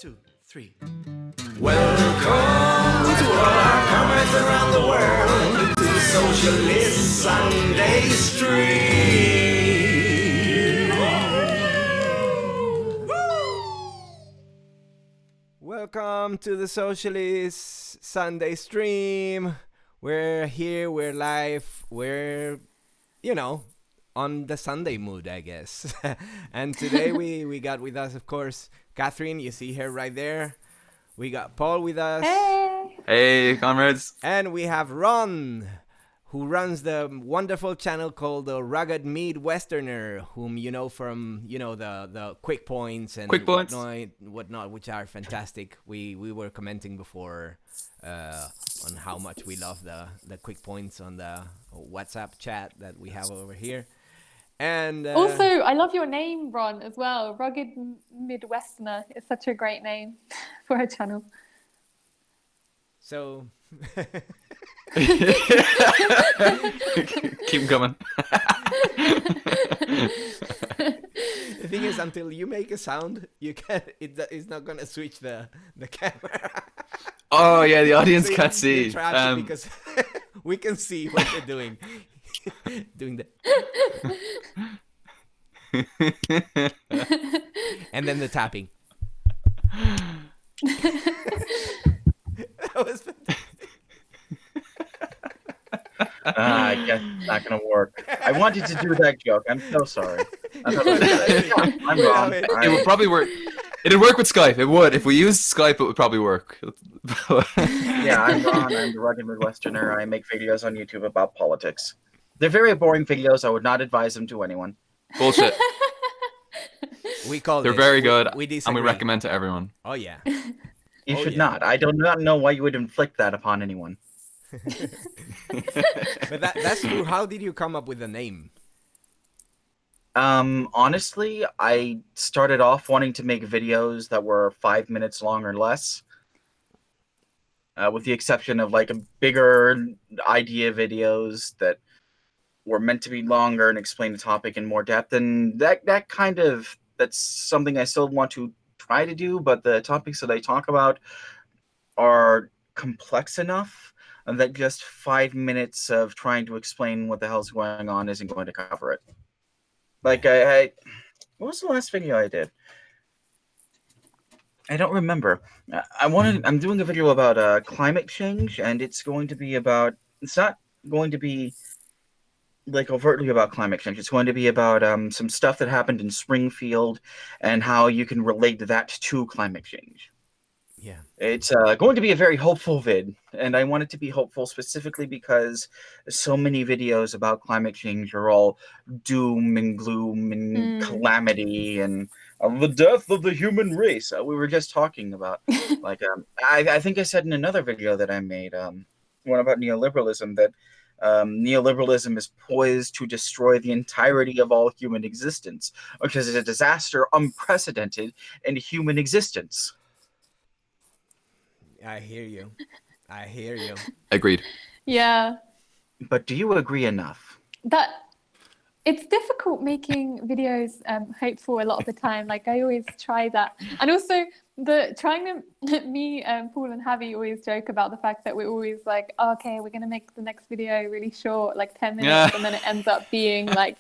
2, 3. Welcome to all our comrades around the world to the Socialist Sunday stream. Welcome to the Socialist Sunday stream. We're here, we're live, we're, on the Sunday mood, I guess. And today we got with us, of course, Kathrin. You see her right there. We got Paul with us. Hey! Hey, comrades. And we have Ron, who runs the wonderful channel called the Rugged Midwesterner, whom you know from, the quick points and whatnot, which are fantastic. We were commenting before on how much we love the quick points on the WhatsApp chat that we have over here. And also, I love your name, Ron, as well. Rugged Midwesterner is such a great name for a channel. So Keep coming. The thing is, until you make a sound, it's not gonna switch the camera. Oh yeah, the audience So can't see. you're trapped because we can see what you're doing. Doing that. And then the tapping. That was fantastic. I guess it's not gonna work. I wanted to do that joke. I'm so sorry. I'm wrong. It would probably work. It'd work with Skype. It would. If we used Skype, it would probably work. Yeah, I'm Ron. I'm the Rugged Midwesterner. I make videos on YouTube about politics. They're very boring videos. I would not advise them to anyone. Bullshit. They're very good, we and we recommend to everyone. Oh yeah. You should not. I do not know why you would inflict that upon anyone. But that's true. How did you come up with the name? Honestly, I started off wanting to make videos that were 5 minutes long or less. With the exception of like a bigger idea videos that were meant to be longer and explain the topic in more depth. And that's something I still want to try to do, but the topics that I talk about are complex enough that just 5 minutes of trying to explain what the hell's going on isn't going to cover it. Like what was the last video I did? I don't remember. I'm doing a video about climate change, and it's not going to be like overtly about climate change. It's going to be about some stuff that happened in Springfield and how you can relate that to climate change. Yeah. It's going to be a very hopeful vid, and I want it to be hopeful specifically because so many videos about climate change are all doom and gloom and calamity and the death of the human race. We were just talking about, like, I think I said in another video that I made, one about neoliberalism, that neoliberalism is poised to destroy the entirety of all human existence, which is a disaster unprecedented in human existence. I hear you. I hear you. Agreed. Yeah. But do you agree enough? That it's difficult making videos hopeful a lot of the time. Like I always try that, and also me, Paul and Javi always joke about the fact that we're always like, oh, okay, we're gonna make the next video really short, like 10 minutes, and then it ends up being like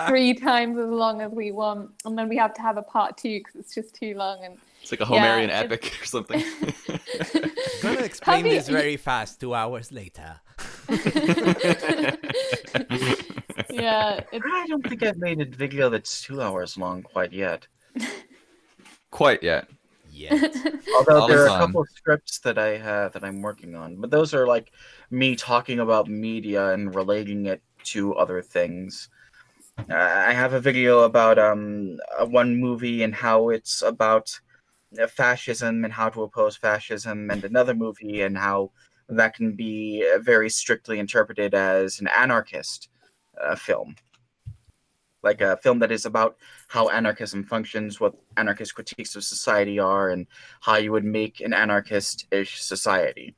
3 times as long as we want, and then we have to have a part 2 because it's just too long. And it's like a Homerian epic or something. I'm gonna explain this very fast. 2 hours later. Yeah, I don't think I've made a video that's 2 hours long quite yet. Quite yet. Although there are a couple of scripts that I have that I'm working on, but those are like me talking about media and relating it to other things. I have a video about one movie and how it's about fascism and how to oppose fascism, and another movie and how that can be very strictly interpreted as an anarchist film. Like a film that is about how anarchism functions, what anarchist critiques of society are, and how you would make an anarchist-ish society.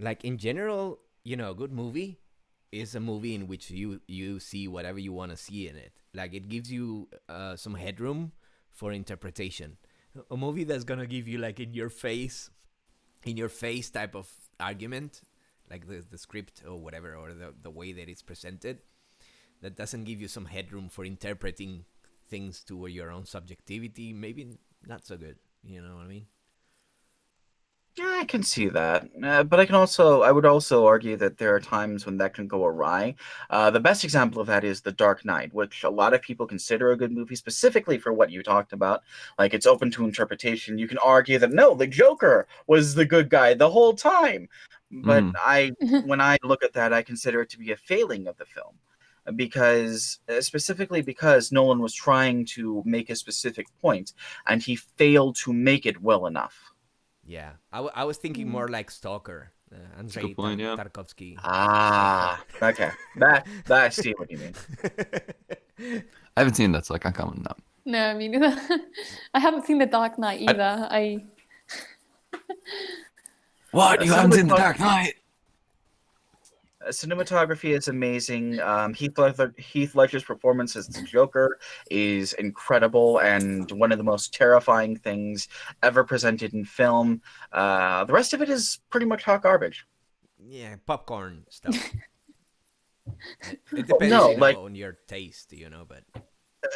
Like in general, you know, a good movie is a movie in which you see whatever you want to see in it. Like it gives you some headroom for interpretation. A movie that's gonna give you like in your face type of argument, like the script or whatever, or the way that it's presented, that doesn't give you some headroom for interpreting things to your own subjectivity, maybe not so good. You know what I mean? Yeah, I can see that, but I would also argue that there are times when that can go awry. The best example of that is The Dark Knight, which a lot of people consider a good movie, specifically for what you talked about. Like, it's open to interpretation. You can argue that, no, the Joker was the good guy the whole time. But when I look at that, I consider it to be a failing of the film. Specifically because Nolan was trying to make a specific point, and he failed to make it well enough. Yeah, I was thinking more like Stalker, Andrei Tarkovsky. Okay, that I see what you mean. I haven't seen that, so I can't comment on that. No, I mean, I haven't seen The Dark Knight either. What? You haven't seen The Dark Knight? Cinematography is amazing. Heath Ledger's performance as the Joker is incredible and one of the most terrifying things ever presented in film. The rest of it is pretty much hot garbage. Yeah, popcorn stuff. It depends on your taste, you know, but...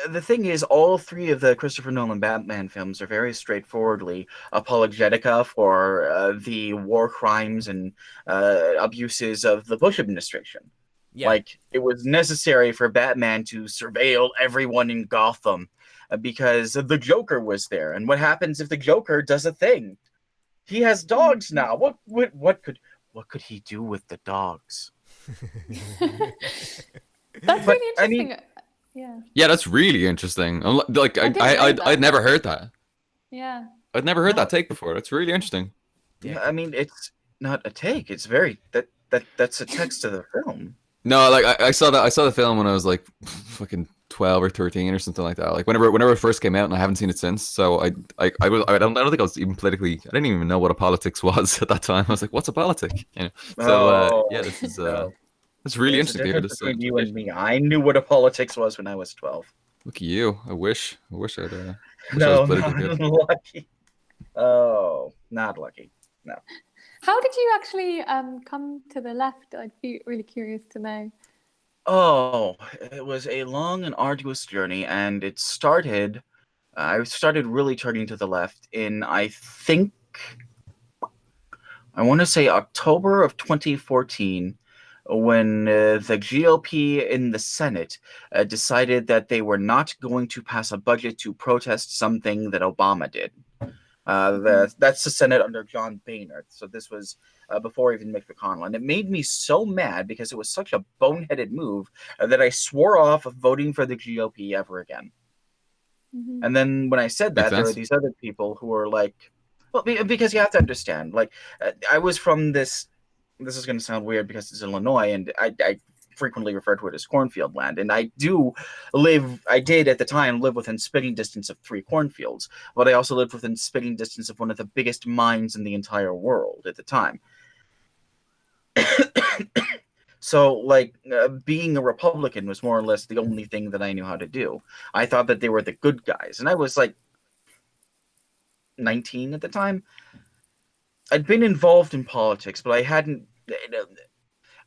The thing is, all 3 of the Christopher Nolan Batman films are very straightforwardly apologetica for the war crimes and abuses of the Bush administration. Yeah. Like, it was necessary for Batman to surveil everyone in Gotham because the Joker was there. And what happens if the Joker does a thing? He has dogs now. What could he do with the dogs? That's really interesting. Yeah, that's really interesting. Like I'd never heard that. Yeah. I'd never heard that take before. That's really interesting. Yeah, I mean, it's not a take. It's very that's a text of the film. No, like I saw the film when I was like fucking 12 or 13 or something like that. Like whenever it first came out, and I haven't seen it since. So I don't think I was even politically. I didn't even know what a politics was at that time. I was like, what's a politic? You know. So this is. It's really interesting to hear this. Between you and me, I knew what a politics was when I was 12. Look at you! I wish I'd. No, not lucky. Oh, not lucky. No. How did you actually come to the left? I'd be really curious to know. Oh, it was a long and arduous journey, and it started. I started really turning to the left in, I think, I want to say October of 2014. When the GOP in the Senate decided that they were not going to pass a budget to protest something that Obama did. That's the Senate under John Boehner. So this was before even Mitch McConnell. And it made me so mad because it was such a boneheaded move that I swore off of voting for the GOP ever again. Mm-hmm. And then when I said that, there were these other people who were like, well, because you have to understand, like, I was from this this is going to sound weird because it's Illinois, and I frequently refer to it as cornfield land. And I did at the time live within spitting distance of 3 cornfields, but I also lived within spitting distance of one of the biggest mines in the entire world at the time. So, like, being a Republican was more or less the only thing that I knew how to do. I thought that they were the good guys, and I was like 19 at the time. I'd been involved in politics, but I hadn't.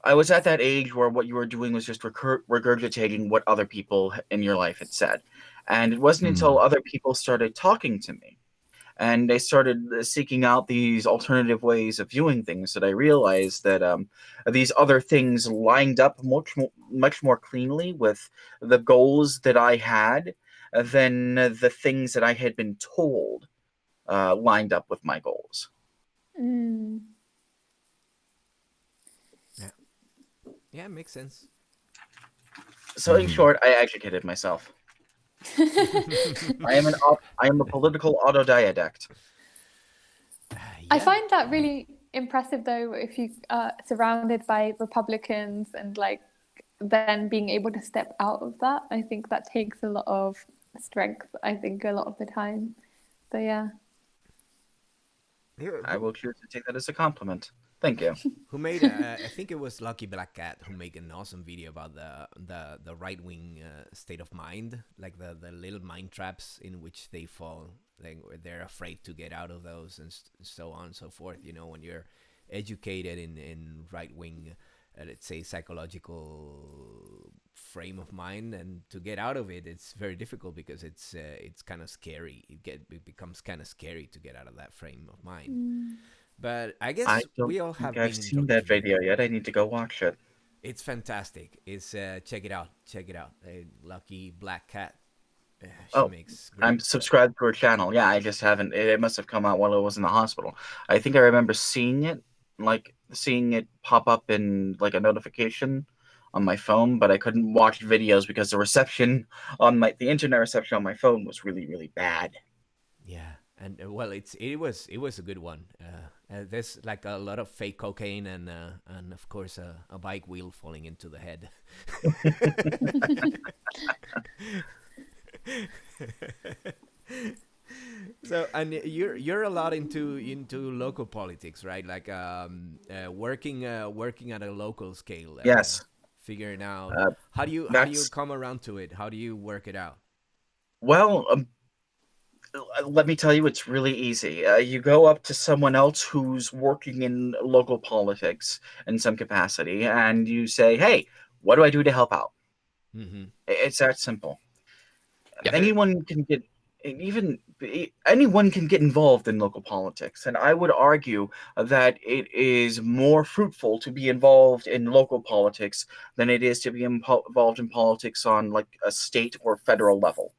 I was at that age where what you were doing was just regurgitating what other people in your life had said. And it wasn't until other people started talking to me and they started seeking out these alternative ways of viewing things that I realized that these other things lined up much more cleanly with the goals that I had than the things that I had been told lined up with my goals. Yeah, makes sense. So in short, I educated myself. I am a political autodidact. I find that really impressive, though, if you are surrounded by Republicans and like then being able to step out of that. I think that takes a lot of strength, I think, a lot of the time. So yeah. I will choose to take that as a compliment. Thank you. Who made? I think it was Lucky Black Cat who made an awesome video about the right wing state of mind, like the little mind traps in which they fall. Like they're afraid to get out of those, and so on and so forth. You know, when you're educated in right wing, let's say psychological frame of mind, and to get out of it, it's very difficult because it's kind of scary. It becomes kind of scary to get out of that frame of mind. But I guess we all have. I've seen that video yet. I need to go watch it. It's fantastic. It's check it out. Check it out. Lucky Black Cat. I'm subscribed to her channel. Yeah, I just haven't. It must have come out while I was in the hospital. I think I remember seeing it pop up in like a notification on my phone, but I couldn't watch videos because the reception on the internet reception on my phone was really, really bad. Yeah. And well, it was a good one. There's like a lot of fake cocaine and of course a bike wheel falling into the head. So, and you're a lot into local politics, right? Like working at a local scale. Yes. Figuring out how do you come around to it? How do you work it out? Well. Let me tell you, it's really easy. You go up to someone else who's working in local politics in some capacity, and you say, "Hey, what do I do to help out?" Mm-hmm. It's that simple. Yeah. Anyone can get involved in local politics, and I would argue that it is more fruitful to be involved in local politics than it is to be involved in politics on like a state or federal level.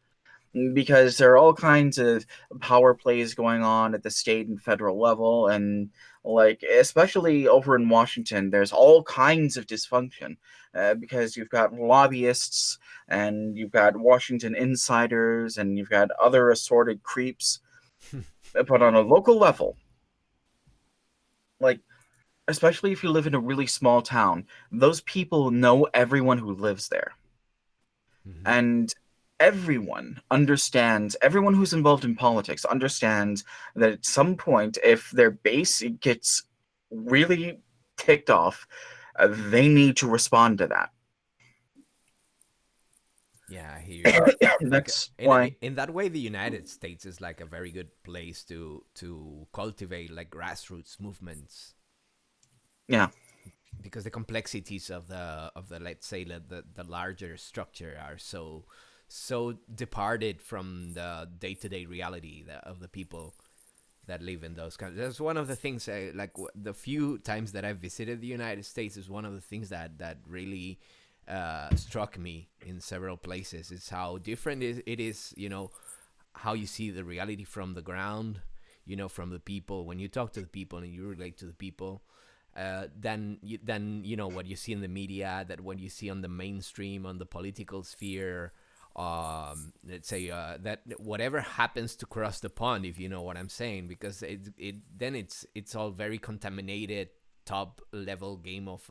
Because there are all kinds of power plays going on at the state and federal level, and like especially over in Washington, there's all kinds of dysfunction because you've got lobbyists and you've got Washington insiders and you've got other assorted creeps. But on a local level, like especially if you live in a really small town, those people know everyone who lives there. Mm-hmm. And everyone who's involved in politics understands that at some point, if their base gets really ticked off, they need to respond to that. Yeah, I hear you. That's why in that way the United States is like a very good place to cultivate like grassroots movements. Yeah. Because the complexities of the let's say the larger structure are so departed from the day-to-day reality of the people that live in those countries. That's one of the things, like the few times that I've visited the United States is one of the things that really struck me in several places. It's how different it is, you know, how you see the reality from the ground, you know, from the people. When you talk to the people and you relate to the people, then you know what you see in the media, that what you see on the mainstream, on the political sphere, let's say that whatever happens to cross the pond, if you know what I'm saying, because it's all very contaminated top level game of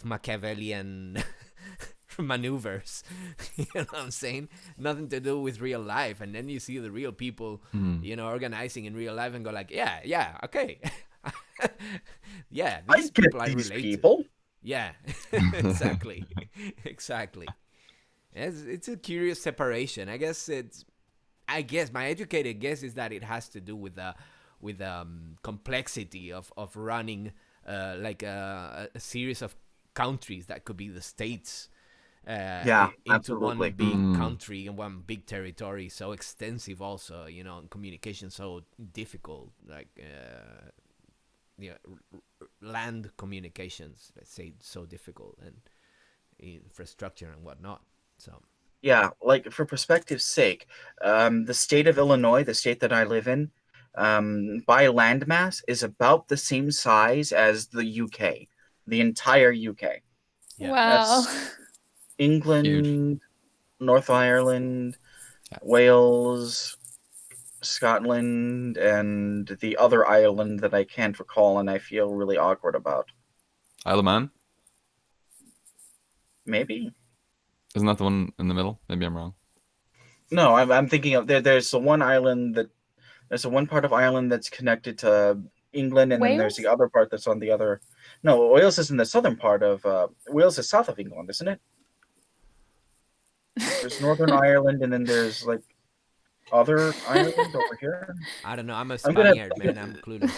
Machiavellian maneuvers. You know what I'm saying? Nothing to do with real life. And then you see the real people, organizing in real life and go like, yeah, okay. Yeah, these people I relate people. to. Yeah, exactly. Exactly. It's a curious separation. I guess my educated guess is that it has to do with complexity of running like a series of countries that could be the states into absolutely. one big country and one big territory, so extensive also, and communication so difficult, like land communications, let's say, so difficult, and infrastructure and whatnot. So yeah, like for perspective's sake, the state of Illinois, the state that I live in, by landmass is about the same size as the UK, the entire UK. Yeah. Wow. That's England, Huge. North Ireland, Wales, Scotland, and the other island that I can't recall and I feel really awkward about. Isle of Man? Maybe. Isn't that the one in the middle? Maybe I'm wrong. No, I'm thinking of there's the one island there's the one part of Ireland that's connected to England, and then there's the other part that's on the other. No, Wales is in the southern part of Wales is south of England, isn't it? There's Northern Ireland, and then there's like other Ireland over here. I don't know. I'm a Spaniard, man. I'm clueless.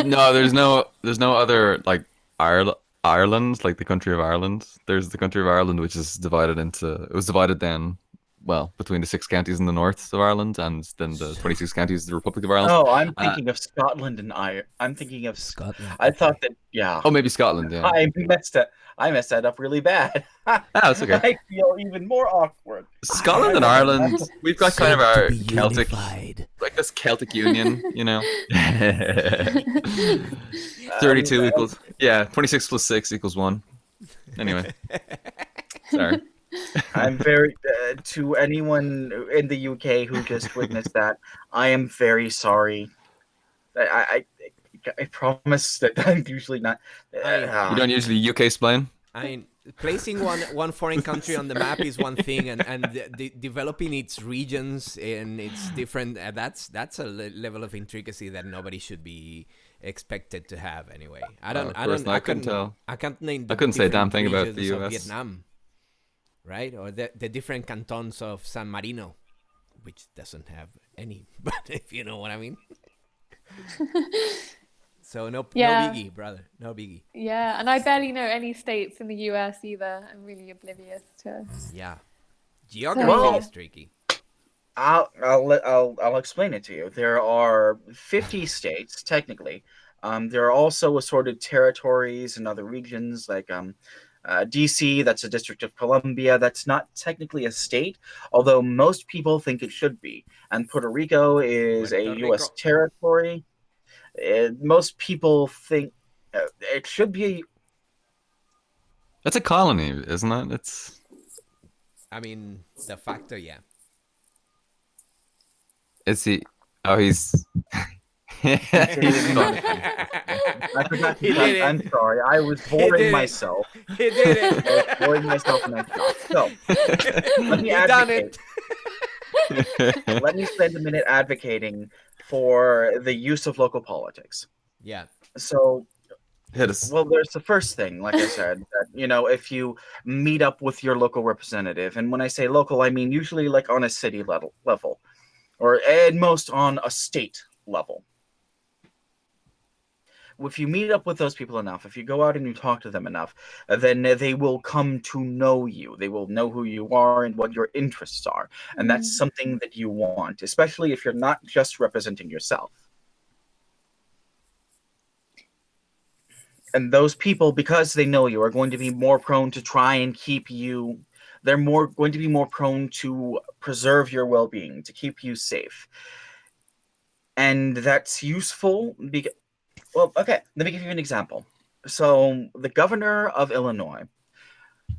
No, there's no other like Ireland, like the country of Ireland. There's the country of Ireland, which is divided into. It was divided then, well, between the 6 counties in the north of Ireland and then the 26 counties of the Republic of Ireland. Oh, I'm thinking of Scotland and I'm thinking of Scotland. I thought that, yeah. Oh, maybe Scotland. Yeah. I messed that up really bad. That's okay. I feel even more awkward. Scotland and Ireland, we've got kind of our To be Celtic, unified. like this Celtic union, 32 equals, 26 plus 6 equals 1. Anyway, sorry. I'm very to anyone in the UK who just witnessed that. I am very sorry. I promise that I'm usually not. You don't usually UK explain. I mean, placing one foreign country on the map is one thing, and developing its regions and its different. That's a level of intricacy that nobody should be expected to have anyway. I couldn't tell. I can't name. I couldn't say a damn thing about the US. Vietnam, right? Or the different cantons of San Marino, which doesn't have any. But if you know what I mean. So no biggie, brother. No biggie. Yeah, and I barely know any states in the US either. I'm really oblivious to. Yeah, geography is tricky. I'll explain it to you. There are 50 states technically. There are also assorted territories and other regions like DC. That's a District of Columbia. That's not technically a state, although most people think it should be. And Puerto Rico is a U.S. territory. Most people think it should be. That's a colony, isn't it? It's. I mean, de facto, yeah. Is he? Oh, he's. I forgot. I'm sorry. I was boring myself. He did it. I was boring myself and I stopped. So let me advocate. Let me spend a minute advocating for the use of local politics. Yeah. So, hit us. Well, there's the first thing, like I said, that, if you meet up with your local representative, and when I say local, I mean usually like on a city level, or at most on a state level. If you meet up with those people enough, if you go out and you talk to them enough, then they will come to know you. They will know who you are and what your interests are. And that's something that you want, especially if you're not just representing yourself. And those people, because they know you, are going to be more prone to try and keep you. They're going to be more prone to preserve your well-being, to keep you safe. And that's useful because. Well, okay, let me give you an example. So the governor of Illinois,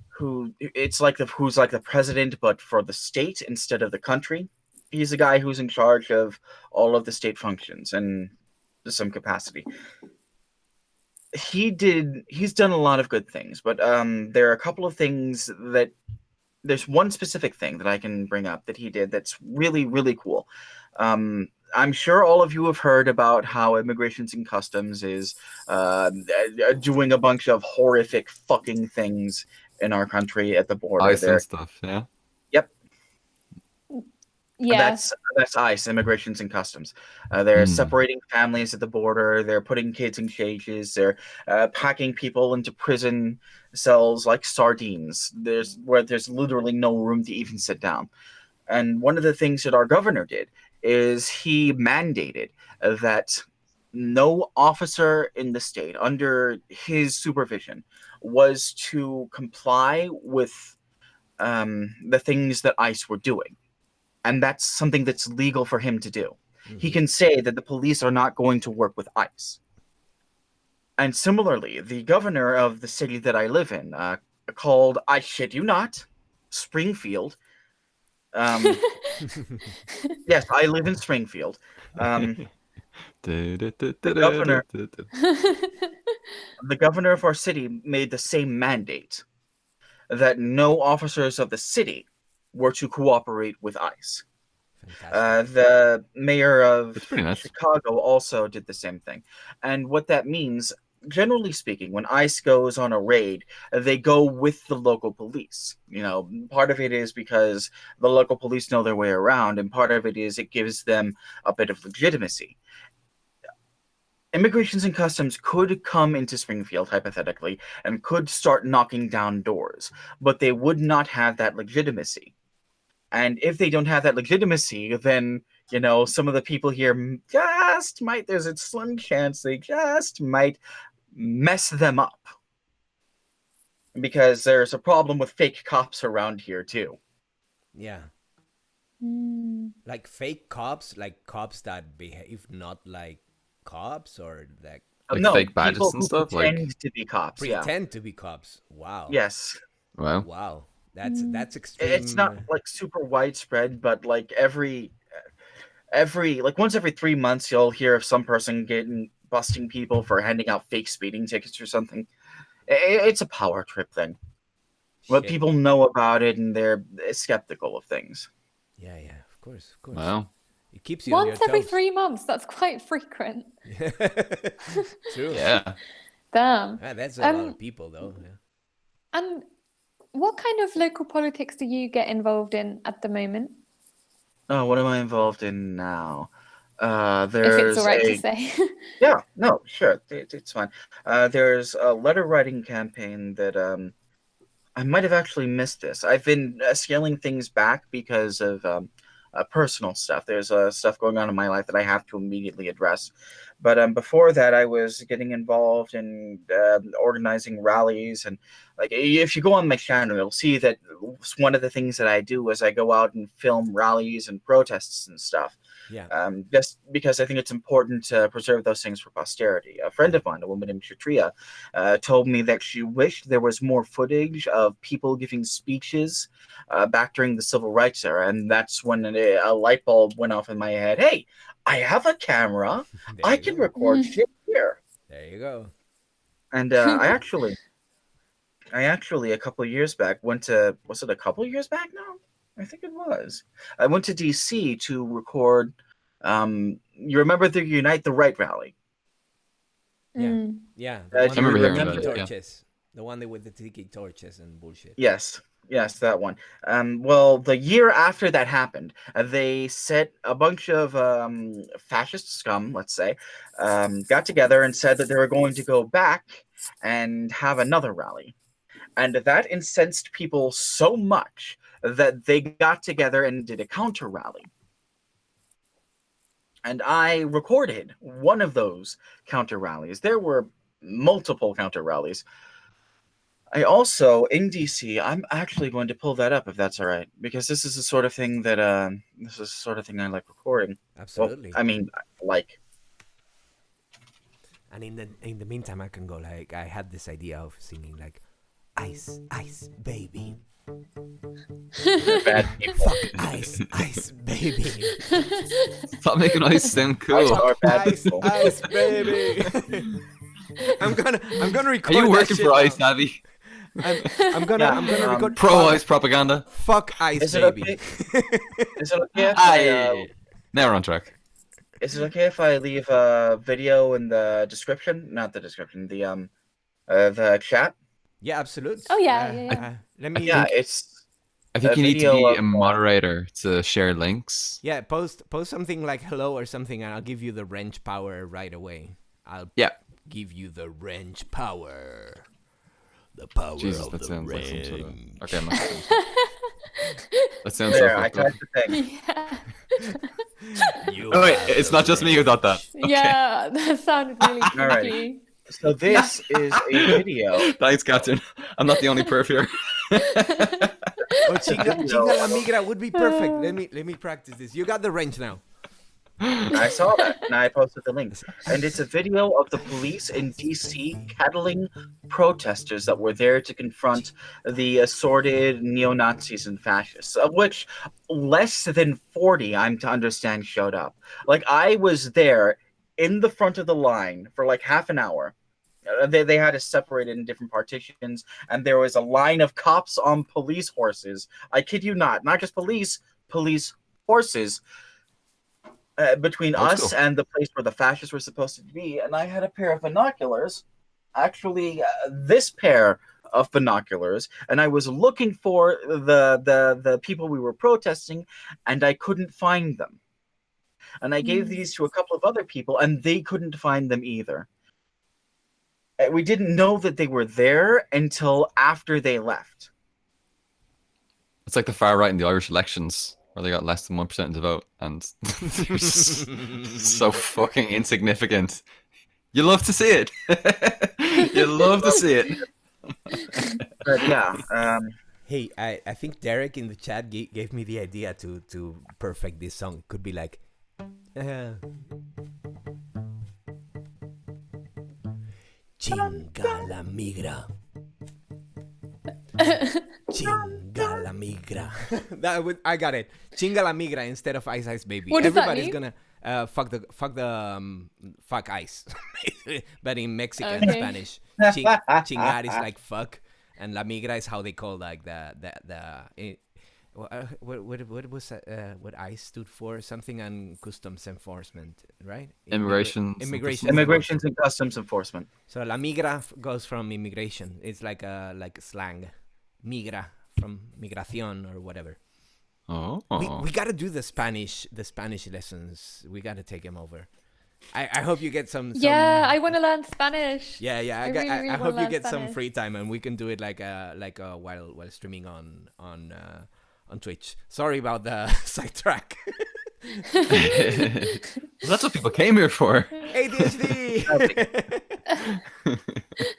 who's like the president, but for the state instead of the country, he's the guy who's in charge of all of the state functions in some capacity. he's done a lot of good things, but there are a couple of things that there's one specific thing that I can bring up that he did that's really, really cool. I'm sure all of you have heard about how Immigrations and Customs is doing a bunch of horrific fucking things in our country at the border. ICE and stuff, yeah. Yep. Yeah. That's ICE, Immigrations and Customs. They're separating families at the border. They're putting kids in cages. They're packing people into prison cells like sardines. There's literally no room to even sit down. And one of the things that our governor did is he mandated that no officer in the state under his supervision was to comply with the things that ICE were doing. And that's something that's legal for him to do. Mm-hmm. He can say that the police are not going to work with ICE. And similarly, the governor of the city that I live in, called, I shit you not, Springfield. Yes, I live in Springfield. The governor of our city made the same mandate that no officers of the city were to cooperate with ICE. The mayor of Chicago also did the same thing. And what that means, generally speaking, when ICE goes on a raid, they go with the local police. You know, part of it is because the local police know their way around, and part of it is it gives them a bit of legitimacy. Immigrations and Customs could come into Springfield, hypothetically, and could start knocking down doors, but they would not have that legitimacy. And if they don't have that legitimacy, then, you know, some of the people here just might, there's a slim chance they just might mess them up. Because there's a problem with fake cops around here, too. Yeah. Like fake cops, like cops that behave not like cops, or like no, fake badges and stuff? Pretend to be cops, Pretend to be cops. Wow. Yes. Wow. That's extreme. It's not like super widespread, but like every like once every 3 months you'll hear of some person busting people for handing out fake speeding tickets or something. It's a power trip thing. But people know about it and they're skeptical of things. Yeah, of course. Wow. It keeps you on your toes. Once every 3 months, that's quite frequent. True. Yeah. Damn. Yeah, that's a lot of people, though. Yeah. And what kind of local politics do you get involved in at the moment? Oh, what am I involved in now? If it's all right to say. Yeah, no, sure. It's fine. There's a letter writing campaign that I might have actually missed this. I've been scaling things back because of personal stuff. There's stuff going on in my life that I have to immediately address. But before that, I was getting involved in organizing rallies. And like, if you go on my channel, you'll see that one of the things that I do is I go out and film rallies and protests and stuff. Yeah. Just because I think it's important to preserve those things for posterity. A friend of mine, a woman named Shatria, told me that she wished there was more footage of people giving speeches back during the Civil Rights era. And that's when a light bulb went off in my head. Hey, I have a camera. I can record shit here. There you go. And I actually a couple of years back went to, was it a couple of years back now? I think it was. I went to DC to record, you remember the Unite the Right rally? Yeah. I remember with hearing the about it, torches. The one with the tiki torches and bullshit. Yes, that one. Well, the year after that happened, they set a bunch of fascist scum, let's say, got together and said that they were going to go back and have another rally. And that incensed people so much that they got together and did a counter rally. And I recorded one of those counter rallies. There were multiple counter rallies. I also, in DC, I'm actually going to pull that up if that's all right, because this is the sort of thing that I like recording. Absolutely. Well, I mean, like. And in the meantime, I can go like, I had this idea of singing like, ice, ice, baby. Bad people. Fuck ice, ice, baby. Stop making ice sound cool. Are bad Ice, people. ice, baby. I'm gonna record. Are you that working shit for now. ICE, Abby? I'm gonna record. Pro ICE propaganda. Fuck ICE, Is it baby. okay? Is it okay if Now we're on track. Is it okay if I leave a video in the description? Not the description. The chat. Yeah, absolutely. Oh, yeah. Let me. Yeah, I think a you need to video be of, a moderator to share links. Yeah, post something like hello or something, and I'll give you the wrench power right away. I'll give you the wrench power. The power Jesus, of that the sounds wrench. like some sort of... Okay, I'm not gonna... That sounds there. so I fucked up. tried to think. Yeah. Oh wait, it's not just me who thought that. Okay. Yeah, that sounded really Alrighty. creepy. So this is a video. Thanks, Kathrin. I'm not the only perf here. Oh, chinga la migra would be perfect. Let me practice this. You got the wrench now. I saw that, and I posted the link. And it's a video of the police in D.C. cattling protesters that were there to confront the assorted neo-Nazis and fascists, of which less than 40, I'm to understand, showed up. Like, I was there in the front of the line for like half an hour. They had us separated in different partitions, and there was a line of cops on police horses. I kid you not just police horses. Between us and the place where the fascists were supposed to be, and I had a pair of binoculars, actually this pair of binoculars, and I was looking for the people we were protesting, and I couldn't find them. And I gave these to a couple of other people, and they couldn't find them either. We didn't know that they were there until after they left. It's like the far right in the Irish elections, where they got less than 1% of the vote, and they're so fucking insignificant. You love to see it. You love to see it. But yeah. Hey, I think Derek in the chat gave me the idea to perfect this song. It could be like... Chinga la migra. Chinga la migra. I got it. Chinga la migra instead of Ice Ice Baby. What does Everybody's that mean? gonna fuck ice, but in Mexican Spanish, chingar is like fuck, and la migra is how they call like what was what ICE stood for? Something on customs enforcement, right? Immigration and customs enforcement. So la migra goes from immigration. It's like slang, migra from migración or whatever. Oh, we got to do the Spanish lessons. We got to take them over. I hope you get some. Yeah, I want to learn Spanish. Yeah. I really hope you get Spanish. some free time, and we can do it while streaming on Twitch. Sorry about the sidetrack. well, that's what people came here for. ADHD.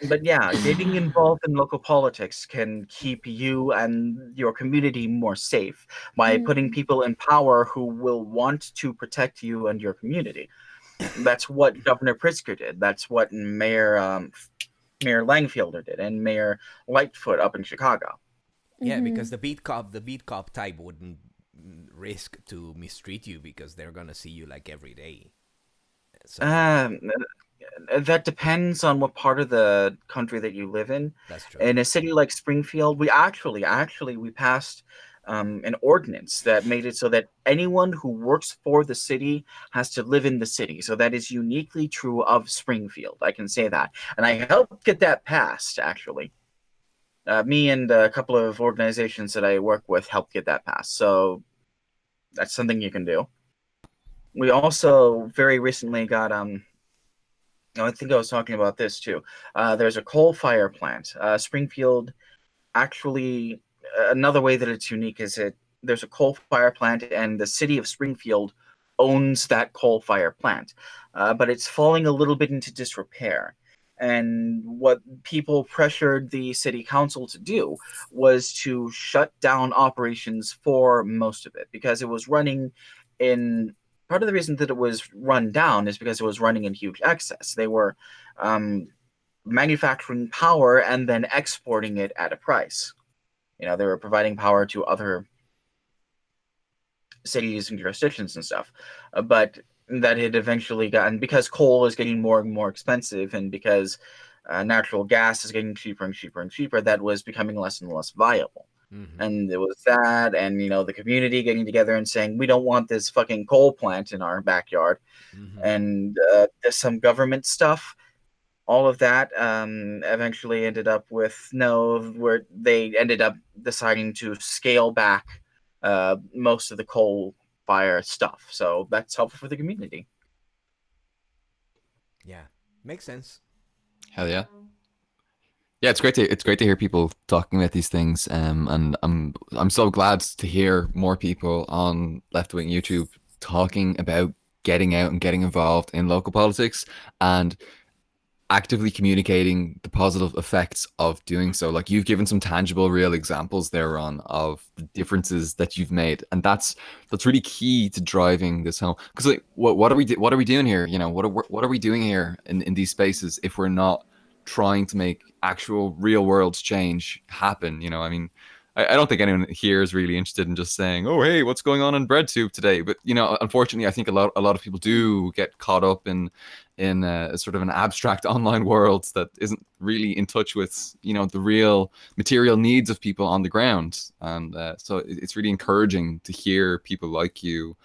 But yeah, getting involved in local politics can keep you and your community more safe by putting people in power who will want to protect you and your community. That's what Governor Pritzker did. That's what Mayor Langfielder did, and Mayor Lightfoot up in Chicago. Yeah, because the beat cop type wouldn't risk to mistreat you because they're gonna see you like every day. So that depends on what part of the country that you live in. That's true. In a city like Springfield, we actually passed an ordinance that made it so that anyone who works for the city has to live in the city. So that is uniquely true of Springfield. I can say that, and I helped get that passed actually. Me and a couple of organizations that I work with helped get that passed. So that's something you can do. We also very recently got I think I was talking about this too. There's a coal fire plant. Springfield actually, another way that it's unique is there's a coal fire plant, and the city of Springfield owns that coal fire plant, but it's falling a little bit into disrepair. And what people pressured the city council to do was to shut down operations for most of it, because it was running in... Part of the reason that it was run down is because it was running in huge excess. They were manufacturing power and then exporting it at a price. You know, they were providing power to other cities and jurisdictions and stuff. But that had eventually gotten, because coal is getting more and more expensive, and because natural gas is getting cheaper and cheaper and cheaper, that was becoming less and less viable. And it was that, and the community getting together and saying, we don't want this fucking coal plant in our backyard. And there's some government stuff. All of that eventually ended up with where they ended up deciding to scale back most of the coal fire stuff. So that's helpful for the community. Yeah, makes sense. Hell yeah. Yeah, it's great to hear people talking about these things, and I'm so glad to hear more people on left wing YouTube talking about getting out and getting involved in local politics and actively communicating the positive effects of doing so. Like, you've given some tangible, real examples there, Ron, of the differences that you've made, and that's really key to driving this home. Because like, what are we doing here? What are we doing here in these spaces if we're not trying to make actual real world change happen? I mean, I don't think anyone here is really interested in just saying, "Oh, hey, what's going on in BreadTube today?" But unfortunately, I think a lot of people do get caught up in a sort of an abstract online world that isn't really in touch with the real material needs of people on the ground. And so it's really encouraging to hear people like you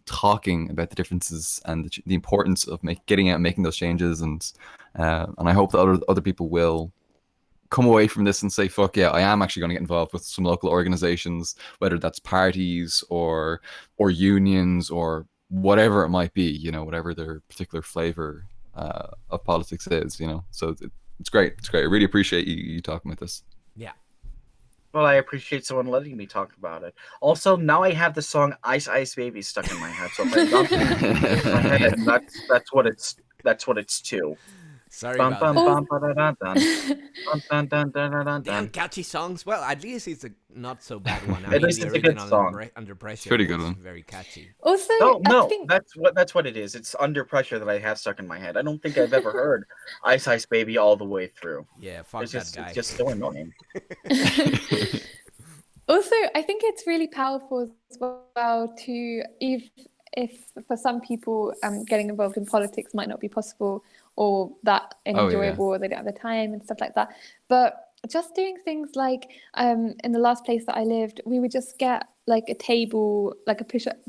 talking about the differences and the importance of getting out and making those changes. And I hope that other people will come away from this and say, fuck yeah, I am actually going to get involved with some local organizations, whether that's parties or unions or whatever it might be, whatever their particular flavor of politics is, So it's great. I really appreciate you talking about this. Yeah. Well, I appreciate someone letting me talk about it. Also, now I have the song "Ice Ice Baby" stuck in my head, so if I don't in my head, that's what it's to. Sorry about that. Damn catchy songs. Well, at least it's a not so bad one. At least it's a good song. Under Pressure. It's a pretty good one. Very catchy. Also, No, I think that's what it is. It's Under Pressure that I have stuck in my head. I don't think I've ever heard "Ice Ice Baby" all the way through. Yeah, fuck that guy. It's just so annoying. Also, I think it's really powerful as well to, if for some people getting involved in politics might not be possible or that enjoyable, or they don't have the time and stuff like that. But just doing things like in the last place that I lived, we would just get like a table, like a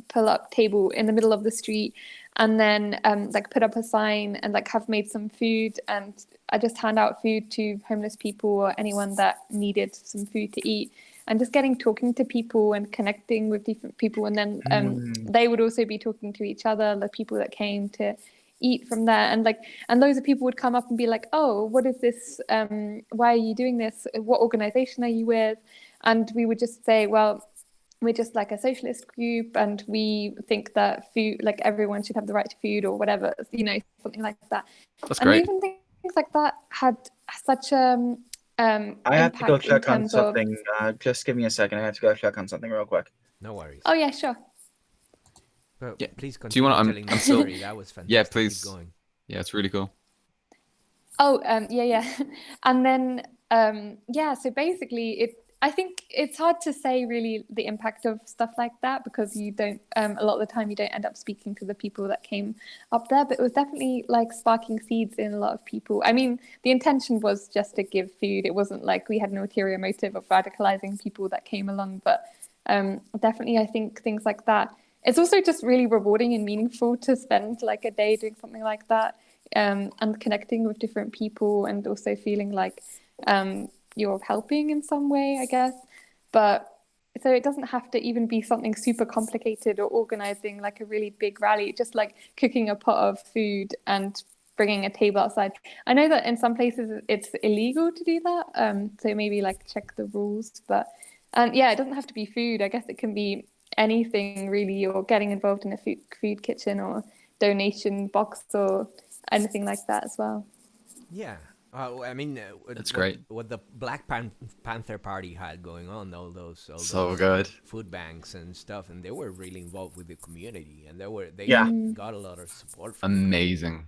pull-up table in the middle of the street, and then like put up a sign and like have made some food, and I just hand out food to homeless people or anyone that needed some food to eat. And just talking to people and connecting with different people. And then they would also be talking to each other, the people that came to eat from there. And those people would come up and be like, oh, what is this? Why are you doing this? What organization are you with? And we would just say, well, we're just like a socialist group, and we think that food, like everyone should have the right to food or whatever, something like that. That's great. And even things like that had such I have to go check on something. Just give me a second. I have to go check on something real quick. No worries. Oh yeah, sure. But yeah. Please continue. Do you want? I'm sorry. That was fantastic. Yeah, please. Keep going. Yeah, it's really cool. Oh yeah. And then so basically I think it's hard to say really the impact of stuff like that, because you don't a lot of the time you don't end up speaking to the people that came up there, but it was definitely like sparking seeds in a lot of people. I mean, the intention was just to give food. It wasn't like we had an ulterior motive of radicalizing people that came along, but definitely I think things like that. It's also just really rewarding and meaningful to spend like a day doing something like that, and connecting with different people, and also feeling like you're helping in some way, I guess. But so it doesn't have to even be something super complicated or organizing like a really big rally, just like cooking a pot of food and bringing a table outside. I know that in some places it's illegal to do that, so maybe like check the rules. But it doesn't have to be food. I guess it can be anything really, or getting involved in a food kitchen or donation box or anything like that as well. Yeah. I mean, that's great. What the Black Panther Party had going on, all those good food banks and stuff, and they were really involved with the community, and they got a lot of support. Amazing.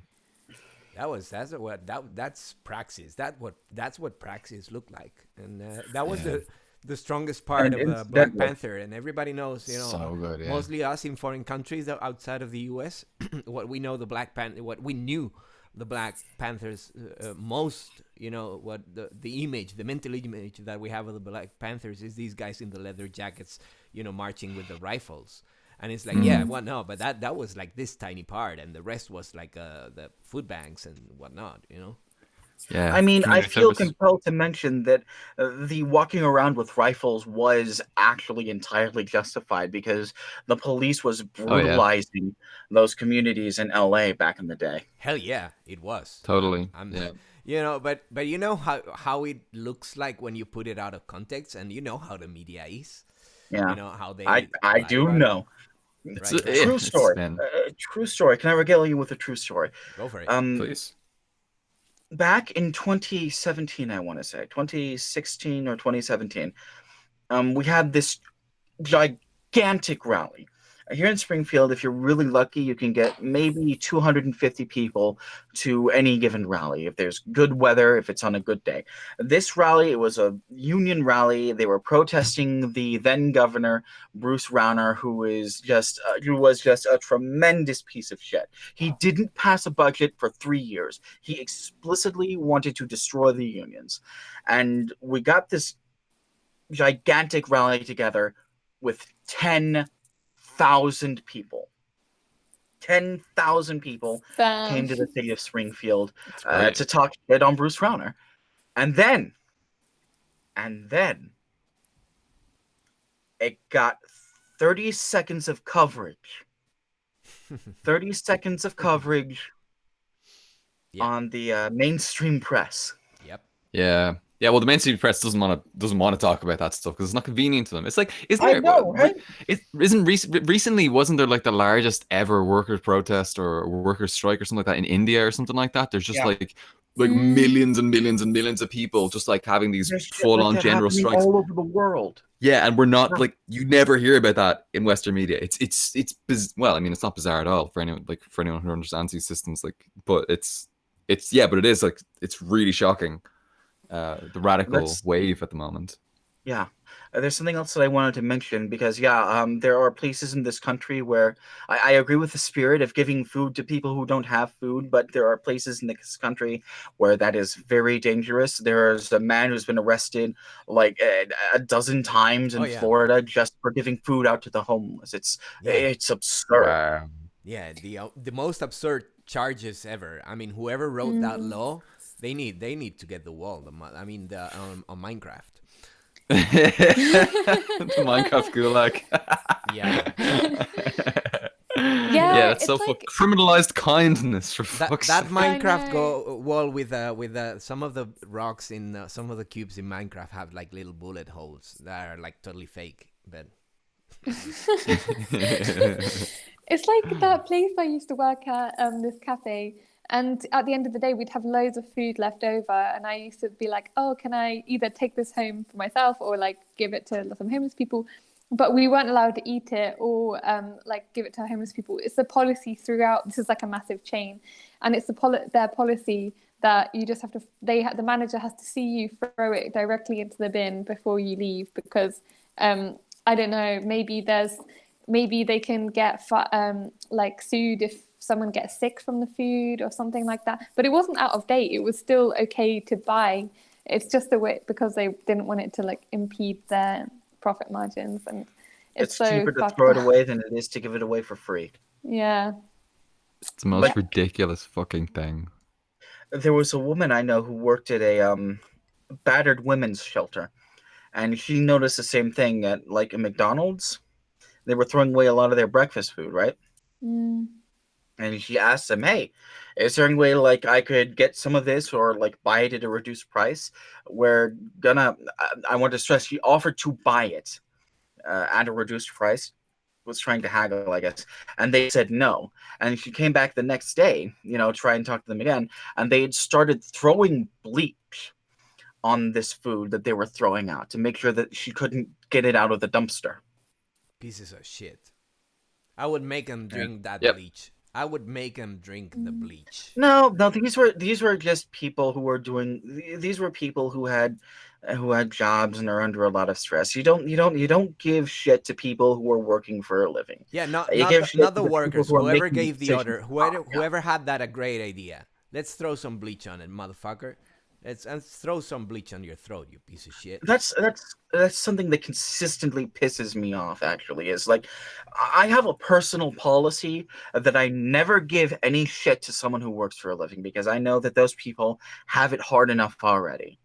That's praxis. That's what praxis looked like, and that was the strongest part of Black Panther, and everybody knows, you know, So good, yeah. mostly us in foreign countries outside of the U.S. what we know the Black Panther, what we knew the Black Panthers most, you know, what the image, the mental image that we have of the Black Panthers is these guys in the leather jackets, you know, marching with the rifles. And it's like, yeah, well, no, but that was like this tiny part, and the rest was like the food banks and whatnot, you know. Yeah. I mean, I Community feel service. compelled to mention that the walking around with rifles was actually entirely justified because the police was brutalizing those communities in LA back in the day. Hell yeah, it was. Totally. I'm Yeah. You know, but you know how it looks like when you put it out of context, and you know how the media is. Yeah, You know how they. I lie do about it. know. Right, So, right. yeah, True it's story. been- True story. Can I regale you with a true story? Go for it. Please. Back in 2017, I want to say 2016 or 2017, we had this gigantic rally. Here in Springfield, if you're really lucky, you can get maybe 250 people to any given rally if there's good weather, if it's on a good day. This rally, it was a union rally. They were protesting the then governor, Bruce Rauner, who was just a tremendous piece of shit. He didn't pass a budget for 3 years. He explicitly wanted to destroy the unions. And we got this gigantic rally together with 10,000 people. 10,000 people came to the city of Springfield to talk shit on Bruce Rauner. And then it got 30 seconds of coverage. 30 seconds of coverage on the mainstream press. Yep. Yeah. Yeah, well, the mainstream press doesn't want to talk about that stuff because it's not convenient to them. It's like, recently wasn't there like the largest ever workers' protest or workers' strike or something like that in India or something like that? There's just like millions and millions and millions of people just like having these full-on general strikes all over the world. Yeah, and we're not like you never hear about that in Western media. It's well, I mean, it's not bizarre at all for anyone who understands these systems. Like, but but it is like it's really shocking. The radical wave at the moment. Yeah. There's something else that I wanted to mention because, there are places in this country where I agree with the spirit of giving food to people who don't have food, but there are places in this country where that is very dangerous. There's a man who's been arrested like a dozen times in Florida just for giving food out to the homeless. It's absurd. Wow. Yeah, the most absurd charges ever. I mean, whoever wrote that law, they need to get the wall. On Minecraft. The Minecraft gulag. Yeah. Yeah, that's so like, criminalized kindness for fuck's that sake. Minecraft wall with some of the rocks in some of the cubes in Minecraft have like little bullet holes that are like totally fake, but it's like that place I used to work at, this cafe. And at the end of the day, we'd have loads of food left over. And I used to be like, oh, can I either take this home for myself or like give it to some homeless people? But we weren't allowed to eat it or like give it to homeless people. It's the policy throughout. This is like a massive chain. And it's their policy that you just have to, the manager has to see you throw it directly into the bin before you leave because, I don't know, maybe they can get like sued if someone gets sick from the food or something like that. But it wasn't out of date. It was still okay to buy. It's just a way because they didn't want it to like impede their profit margins. And it's so cheaper to throw it away than it is to give it away for free. Yeah. It's the most ridiculous fucking thing. There was a woman I know who worked at a battered women's shelter. And she noticed the same thing at like a McDonald's. They were throwing away a lot of their breakfast food, right? And she asked them, hey, is there any way like I could get some of this or like buy it at a reduced price? I want to stress she offered to buy it at a reduced price. Was trying to haggle, I guess. And they said no. And she came back the next day, try and talk to them again. And they had started throwing bleach on this food that they were throwing out to make sure that she couldn't get it out of the dumpster. Pieces of shit. I would make them drink that bleach. I would make them drink the bleach. No, these were just people who were doing. These were people who had who had jobs and are under a lot of stress. You don't give shit to people who are working for a living. Yeah, You give shit not to the people workers. who are Whoever making gave the decisions. order, whoever had that a great idea. Let's throw some bleach on it, motherfucker. Let's throw some bleach on your throat, you piece of shit. That's something that consistently pisses me off. Actually, is like I have a personal policy that I never give any shit to someone who works for a living, because I know that those people have it hard enough already.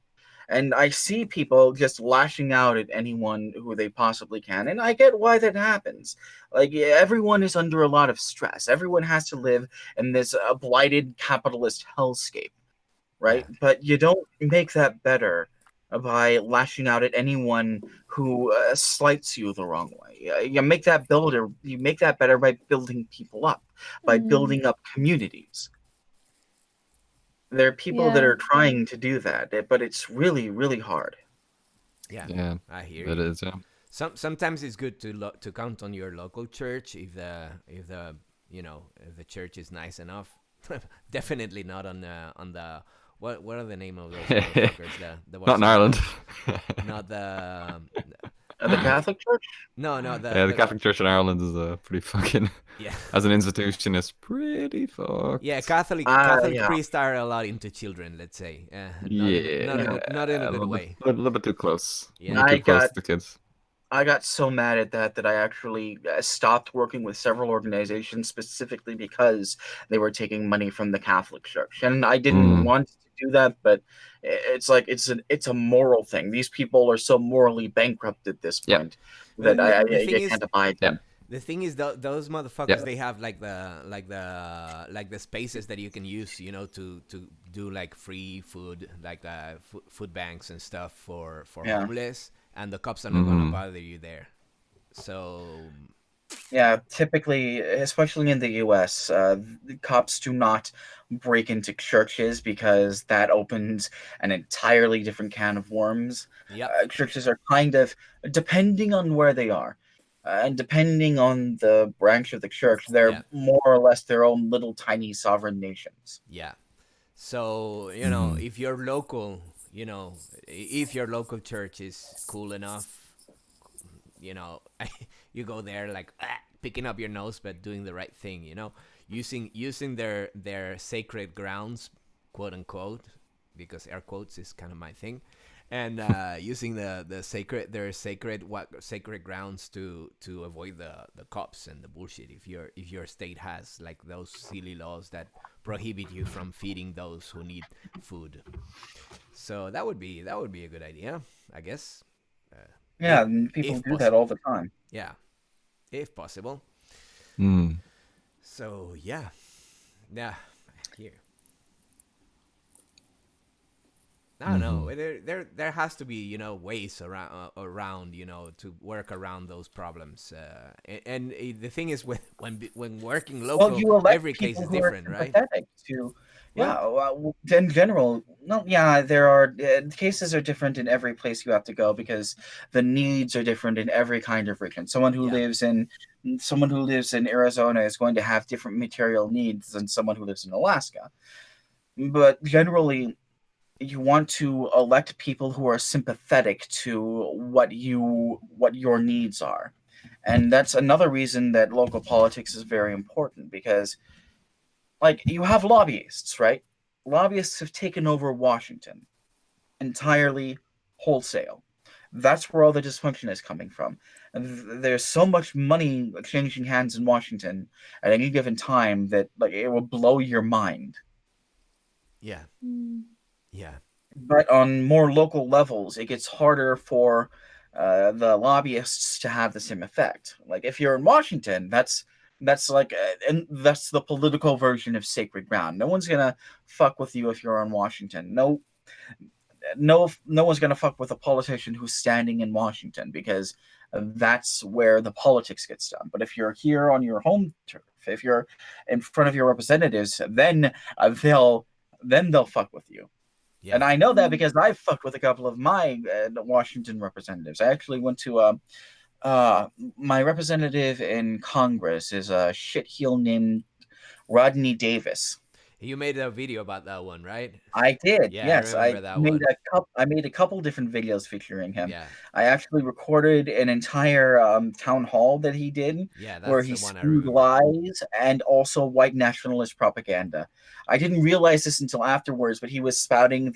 And I see people just lashing out at anyone who they possibly can, and I get why that happens. Like, everyone is under a lot of stress. Everyone has to live in this blighted capitalist hellscape, right? Yeah. But you don't make that better by lashing out at anyone who slights you the wrong way. You make that better. You make that better by building people up, by building up communities. There are people that are trying to do that, but it's really, really hard. Yeah, I hear it you. is. Yeah. Sometimes it's good to count on your local church if the if the church is nice enough. Definitely not on the what are the name of those motherfuckers? The Not in Ireland. Not the Catholic Church? No, the Catholic Church in Ireland is pretty fucking. Yeah. As an institution, it's pretty fucked. Yeah, Catholic priests are a lot into children. Let's say. Not in a good way. A little bit too close. Yeah. Too close to the kids. I got so mad at that I actually stopped working with several organizations specifically because they were taking money from the Catholic Church, and I didn't want to do that. But it's like it's a moral thing. These people are so morally bankrupt at this point that I can't abide them. The thing is, those motherfuckers, they have like the spaces that you can use, to do like free food, like food banks and stuff for homeless. And the cops are not going to bother you there. So... Yeah, typically, especially in the U.S., the cops do not break into churches because that opens an entirely different can of worms. Yep. Churches are kind of, depending on where they are, and depending on the branch of the church, they're more or less their own little tiny sovereign nations. Yeah. So, if you're local... if your local church is cool enough, you go there like picking up your nose, but doing the right thing, using their sacred grounds, quote unquote, because air quotes is kind of my thing, and using their sacred grounds to avoid the cops and the bullshit. If your state has like those silly laws that prohibit you from feeding those who need food. So that would be a good idea, I guess. People do that all the time. Yeah, if possible. So yeah, here. I don't know. There has to be ways around to work around those problems. And the thing is, when working local, every case is different, right? In general, there are cases are different in every place you have to go because the needs are different in every kind of region. Someone who lives in Arizona is going to have different material needs than someone who lives in Alaska. But generally, you want to elect people who are sympathetic to what your needs are. And that's another reason that local politics is very important, because like you have lobbyists, right? Lobbyists have taken over Washington entirely wholesale. That's where all the dysfunction is coming from. There's so much money changing hands in Washington at any given time that like it will blow your mind. Yeah. Yeah. But on more local levels, it gets harder for the lobbyists to have the same effect. Like if you're in Washington, that's like, and that's the political version of sacred ground. No one's gonna fuck with you if you're in Washington. No one's gonna fuck with a politician who's standing in Washington, because that's where the politics gets done. But if you're here on your home turf, if you're in front of your representatives, then they'll fuck with you. Yeah. And I know that because I've fucked with a couple of my Washington representatives. I actually went to my representative in Congress is a shitheel named Rodney Davis. You made a video about that one, right? I did. Yeah, Yes, I remember that one. I made a couple different videos featuring him. Yeah. I actually recorded an entire town hall that he did, Yeah, where that's he the one I spewed remember. lies and also white nationalist propaganda. I didn't realize this until afterwards, but he was spouting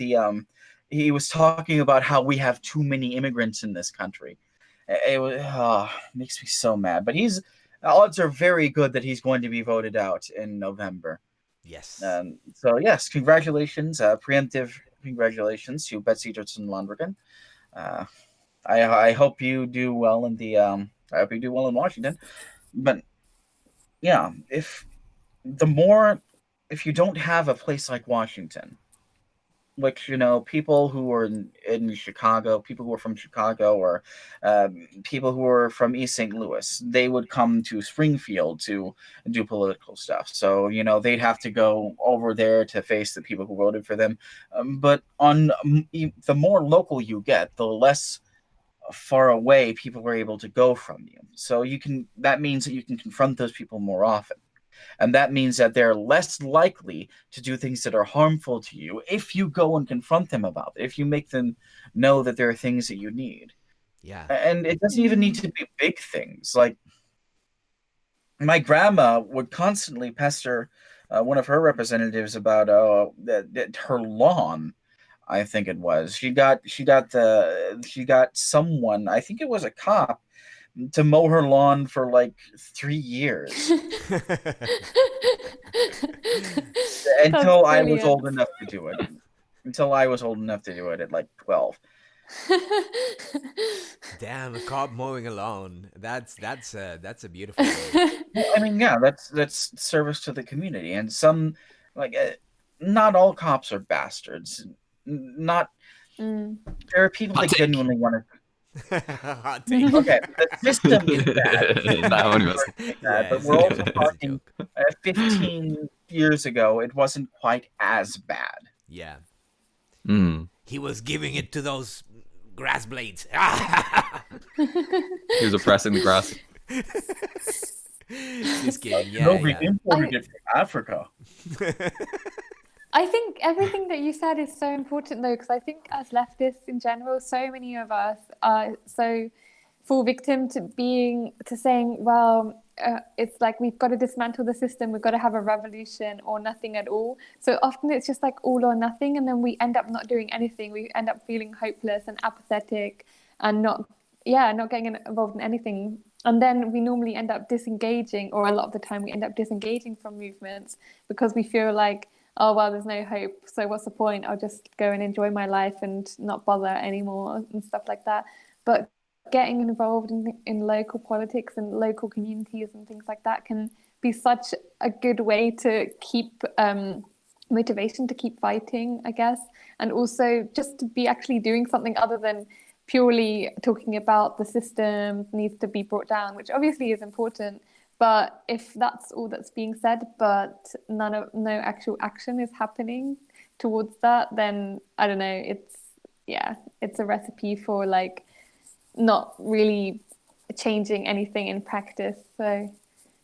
he was talking about how we have too many immigrants in this country. It was makes me so mad. But odds are very good that he's going to be voted out in November. Yes. So yes, congratulations, preemptive congratulations to Betsy Dirksen Lundgren. Uh, I hope you do well in the I hope you do well in Washington. But yeah, if you don't have a place like Washington, which people who are in Chicago, people who are from Chicago, or people who are from East St. Louis, they would come to Springfield to do political stuff. So they'd have to go over there to face the people who voted for them. But the more local you get, the less far away people are able to go from you. So that means that you can confront those people more often. And that means that they're less likely to do things that are harmful to you if you go and confront them about it, if you make them know that there are things that you need. Yeah. And it doesn't even need to be big things. Like, my grandma would constantly pester one of her representatives about her lawn. I think it was. She got someone, I think it was a cop, to mow her lawn for like 3 years. Until I was old enough to do it. Until I was old enough to do it at like 12. Damn, a cop mowing a lawn. That's a beautiful thing. I mean, yeah, that's service to the community, and not all cops are bastards. Not there are people that genuinely want to. Hot take. Okay, the system is bad. That one was. But we're also talking 15 years ago. It wasn't quite as bad. Yeah. Mm. He was giving it to those grass blades. He was oppressing the grass. Just kidding. Yeah, No, we yeah. imported it from Africa. I think everything that you said is so important, though, because I think as leftists in general, so many of us are so fall victim to saying, well, it's like we've got to dismantle the system, we've got to have a revolution or nothing at all. So often it's just like all or nothing, and then we end up not doing anything. We end up feeling hopeless and apathetic and not getting involved in anything. And then we normally end up disengaging, or a lot of the time we end up disengaging from movements because we feel like, oh, well, there's no hope. So what's the point? I'll just go and enjoy my life and not bother anymore and stuff like that. But getting involved in local politics and local communities and things like that can be such a good way to keep motivation to keep fighting, I guess. And also just to be actually doing something other than purely talking about the system needs to be brought down, which obviously is important. But if that's all that's being said, but no actual action is happening towards that, then I don't know. It's a recipe for like not really changing anything in practice. So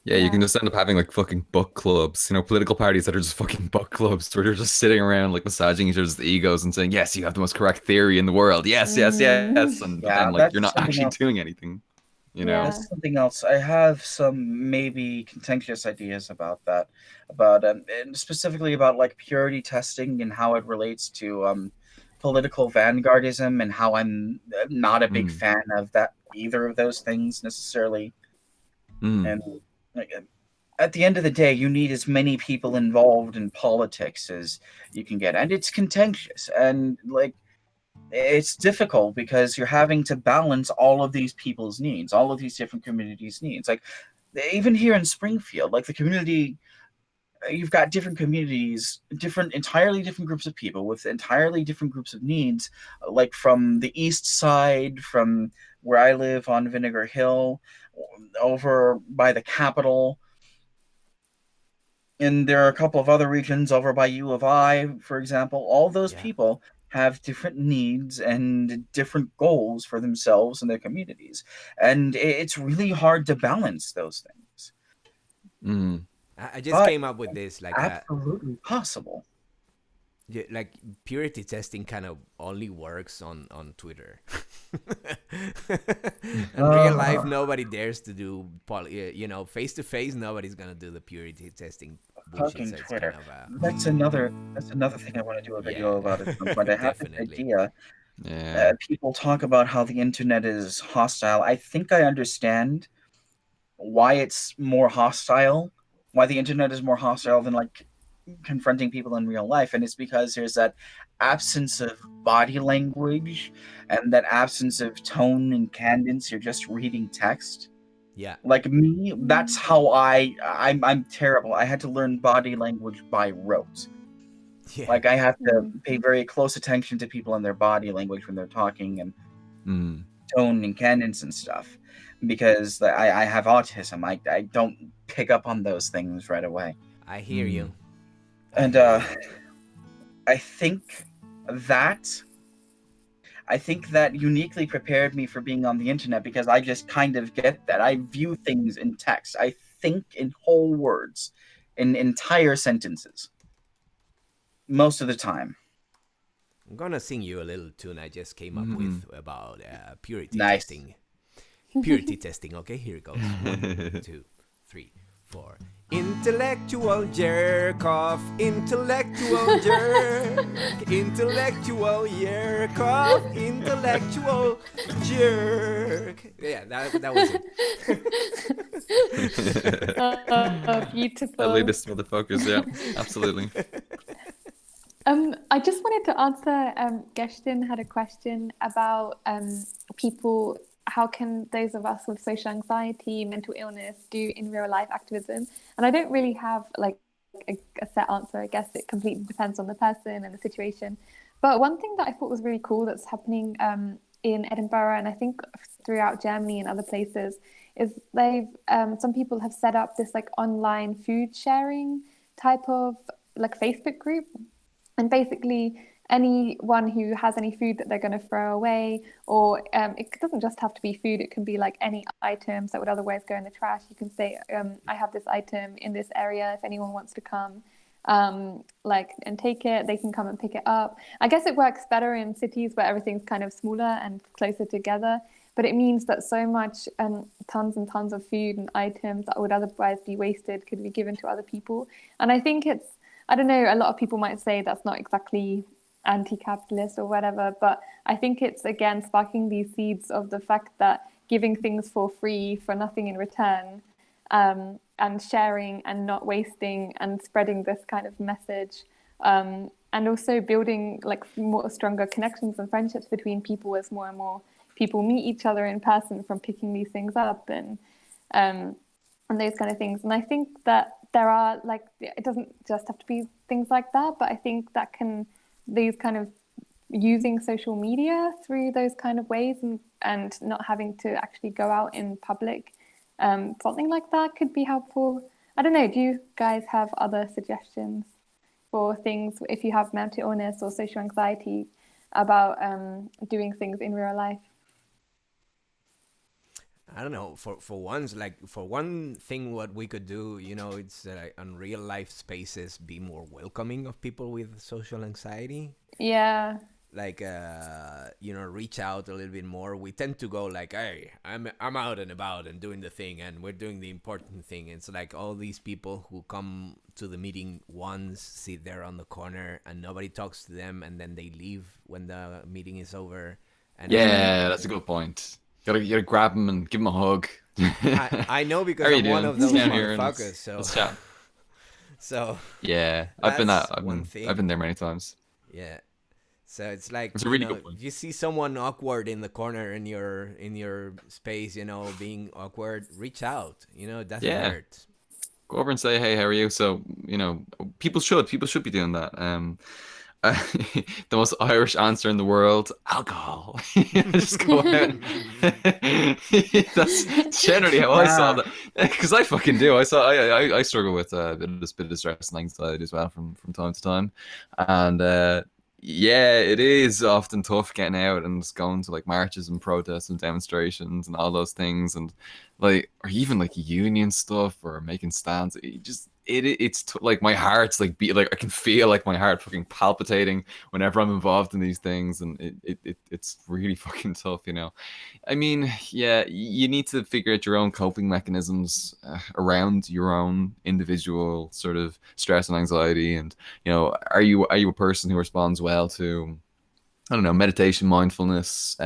yeah, you can just end up having like fucking book clubs, political parties that are just fucking book clubs where they're just sitting around like massaging each other's egos and saying, yes, you have the most correct theory in the world. Yes, yes, yes. And then like you're not actually doing anything. That's something else. I have some maybe contentious ideas about that, and specifically about like purity testing and how it relates to political vanguardism, and how I'm not a big fan of that either of those things necessarily. And at the end of the day, you need as many people involved in politics as you can get, and it's contentious and like. It's difficult because you're having to balance all of these people's needs, all of these different communities' needs. Like, even here in Springfield, like the community, you've got different communities, entirely different groups of people with entirely different groups of needs. Like from the east side, from where I live on Vinegar Hill, over by the Capitol. And there are a couple of other regions over by U of I, for example. All those people have different needs and different goals for themselves and their communities. And it's really hard to balance those things. I just came up with this, like absolutely possible. Yeah, like purity testing kind of only works on Twitter. In real life, nobody dares to do face to face. Nobody's gonna do the purity testing bullshit. Fucking So Twitter. it's kind of That's another thing I want to do a video about at some point. I have this idea. Yeah. People talk about how the internet is hostile. I think I understand why it's more hostile. Why the internet is more hostile than like confronting people in real life, and it's because there's that absence of body language and that absence of tone and cadence. You're just reading text. Yeah. Like me, that's how I'm terrible. I had to learn body language by rote. Yeah. Like I have to pay very close attention to people and their body language when they're talking, and tone and cadence and stuff, because I have autism. I don't pick up on those things right away. I hear you. And I think that uniquely prepared me for being on the internet, because I just kind of get that. I view things in text. I think in whole words, in entire sentences, most of the time. I'm gonna sing you a little tune I just came up with about purity Nice. testing. Purity testing. Okay, here it goes. 1, 2, 3, 4. Intellectual jerk off, intellectual jerk, intellectual jerk off, intellectual jerk. Yeah, that was it. Oh, beautiful. I lead this motherfuckers, yeah, absolutely. I just wanted to answer, Geshtin had a question about people, how can those of us with social anxiety, mental illness do in real life activism? And I don't really have like a set answer. I guess it completely depends on the person and the situation. But one thing that I thought was really cool that's happening in Edinburgh, and I think throughout Germany and other places, is they've some people have set up this like online food sharing type of like Facebook group. And basically, anyone who has any food that they're going to throw away, or it doesn't just have to be food, it can be like any items that would otherwise go in the trash. You can say, I have this item in this area. If anyone wants to come and take it, they can come and pick it up. I guess it works better in cities where everything's kind of smaller and closer together. But it means that so much, tons and tons of food and items that would otherwise be wasted could be given to other people. And I think I don't know, a lot of people might say that's not exactly anti-capitalist or whatever, but I think it's, again, sparking these seeds of the fact that giving things for free, for nothing in return, and sharing and not wasting and spreading this kind of message, and also building like more stronger connections and friendships between people as more and more people meet each other in person from picking these things up and those kind of things. And I think that there are, like, it doesn't just have to be things like that, but I think that these kind of using social media through those kind of ways and not having to actually go out in public, something like that could be helpful. I don't know, do you guys have other suggestions for things if you have mental illness or social anxiety about doing things in real life? I don't know. For one thing, what we could do, it's on real life spaces, be more welcoming of people with social anxiety. Yeah. Like reach out a little bit more. We tend to go like, hey, I'm out and about and doing the thing, and we're doing the important thing. It's like all these people who come to the meeting once, sit there on the corner, and nobody talks to them, and then they leave when the meeting is over. And that's a good point. You gotta grab him and give him a hug. I know, because I'm one of those motherfuckers. So yeah, I've been there many times. Yeah, so it's like, it's a really good one. You see someone awkward in the corner in your space, being awkward, reach out. It doesn't hurt. Go over and say, hey, how are you? So people should be doing that. The most Irish answer in the world: alcohol. Just go out. That's generally how I saw that, because I fucking do. I struggle with a bit of stress and anxiety as well from time to time, and it is often tough getting out and just going to like marches and protests and demonstrations and all those things, and or even like union stuff or making stands. like my heart's like I can feel like my heart fucking palpitating whenever I'm involved in these things, and it's really fucking tough, you know. I mean, yeah, you need to figure out your own coping mechanisms around your own individual sort of stress and anxiety, and you know, are you a person who responds well to, I don't know, meditation, mindfulness?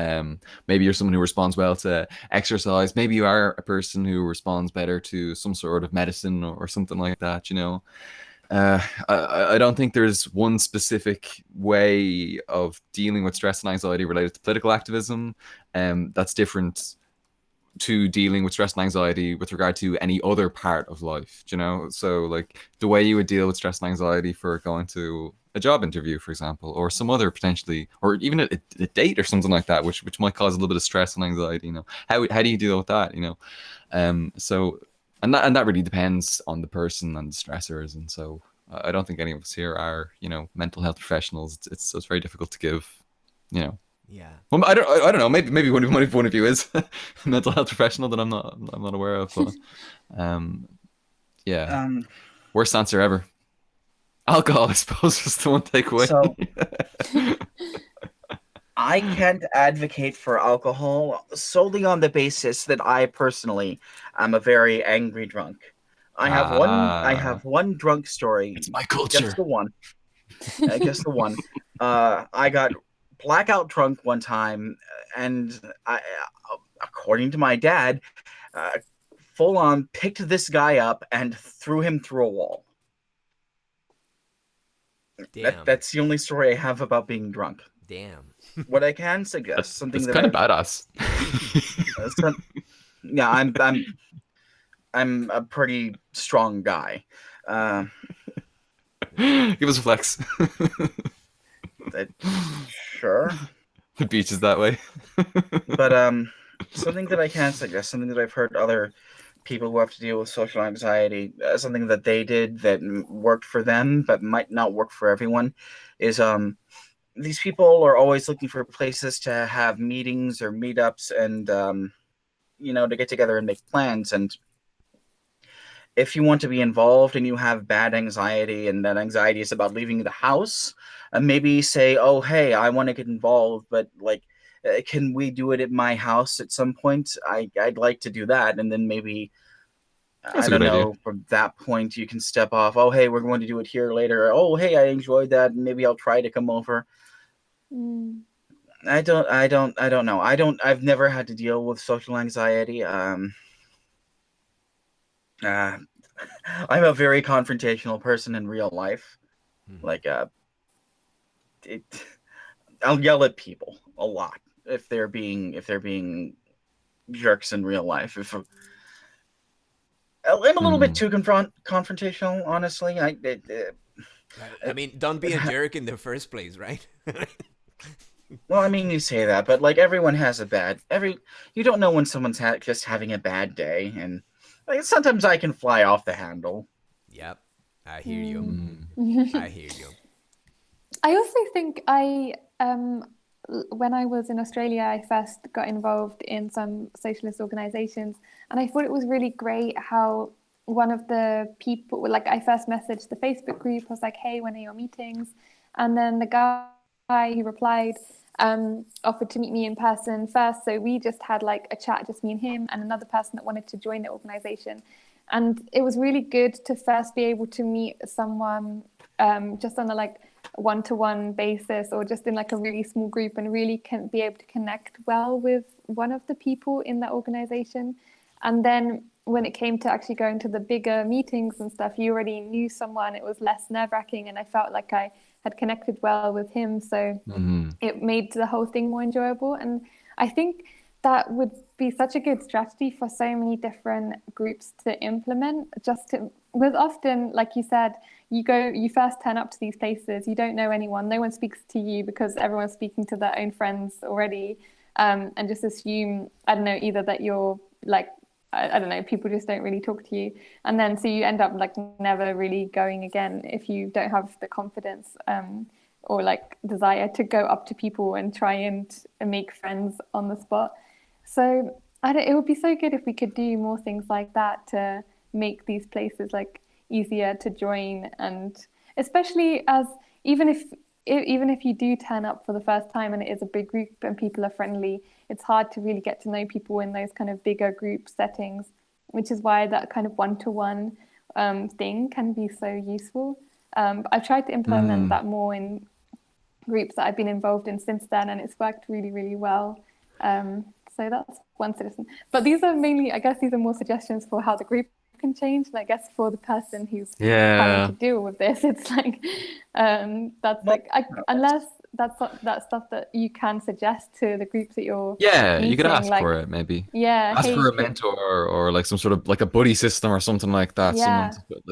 Maybe you're someone who responds well to exercise. Maybe you are a person who responds better to some sort of medicine or something like that, you know. I don't think there's one specific way of dealing with stress and anxiety related to political activism. That's different to dealing with stress and anxiety with regard to any other part of life, you know? So like the way you would deal with stress and anxiety for going to a job interview, for example, or some other potentially, or even a date or something like that, which might cause a little bit of stress and anxiety, you know? How do you deal with that, you know? So, and that really depends on the person and the stressors. And so I don't think any of us here are, you know, mental health professionals. It's very difficult to give, you know. Yeah. Well, I don't know. Maybe one of you is a mental health professional that I'm not aware of. But yeah. Worst answer ever. Alcohol, I suppose, is the one takeaway. So I can't advocate for alcohol solely on the basis that I personally am a very angry drunk. I have one drunk story. It's my culture. Just the one. Just the one. I got blackout drunk one time, and I, according to my dad, full on picked this guy up and threw him through a wall. That's the only story I have about being drunk. Damn. What I can suggest, that's kind of badass. Yeah, I'm a pretty strong guy. Give us a flex. Sure. The beach is that way. But something that I can suggest, something that I've heard other people who have to deal with social anxiety, something that they did that worked for them but might not work for everyone, is these people are always looking for places to have meetings or meetups and you know, to get together and make plans. And if you want to be involved and you have bad anxiety, and that anxiety is about leaving the house, maybe say, oh, hey, I want to get involved, but like, can we do it at my house at some point? I'd like to do that. And then maybe, I don't know, from that point you can step off. Oh, hey, we're going to do it here later. Oh, hey, I enjoyed that. Maybe I'll try to come over. I don't know. I've never had to deal with social anxiety. I'm a very confrontational person in real life. Like, I'll yell at people a lot if they're being jerks in real life. If I'm a little bit too confrontational, honestly. I mean, don't be a jerk in the first place, right? Well, I mean, you say that, but like everyone has you don't know when someone's just having a bad day, and like sometimes I can fly off the handle. Yep, I hear you. I hear you. I also think when I was in Australia, I first got involved in some socialist organizations, and I thought it was really great how one of the people, like I first messaged the Facebook group, I was like, hey, when are your meetings? And then the guy who replied offered to meet me in person first. So we just had like a chat, just me and him and another person that wanted to join the organization. And it was really good to first be able to meet someone just on a like one-to-one basis, or just in like a really small group, and really can be able to connect well with one of the people in that organization. And then when it came to actually going to the bigger meetings and stuff, you already knew someone, it was less nerve-wracking, and I felt like I had connected well with him, so it made the whole thing more enjoyable. And I think that would be such a good strategy for so many different groups to implement. With often, like you said, you first turn up to these places, you don't know anyone, no one speaks to you because everyone's speaking to their own friends already, and just assume, I don't know, either that you're like, I don't know, people just don't really talk to you, and then so you end up like never really going again if you don't have the confidence or like desire to go up to people and try and make friends on the spot. So it would be so good if we could do more things like that to make these places like easier to join, and especially as even if you do turn up for the first time and it is a big group and people are friendly, it's hard to really get to know people in those kind of bigger group settings, which is why that kind of one-to-one thing can be so useful. I've tried to implement that more in groups that I've been involved in since then, and it's worked really, really well. So that's one suggestion. But these are mainly, I guess, these are more suggestions for how the group can change. And I guess for the person who's having to deal with this, it's like unless that's stuff that you can suggest to the groups that you're meeting, you could ask for it, maybe ask for a mentor or like some sort of like a buddy system or something like that.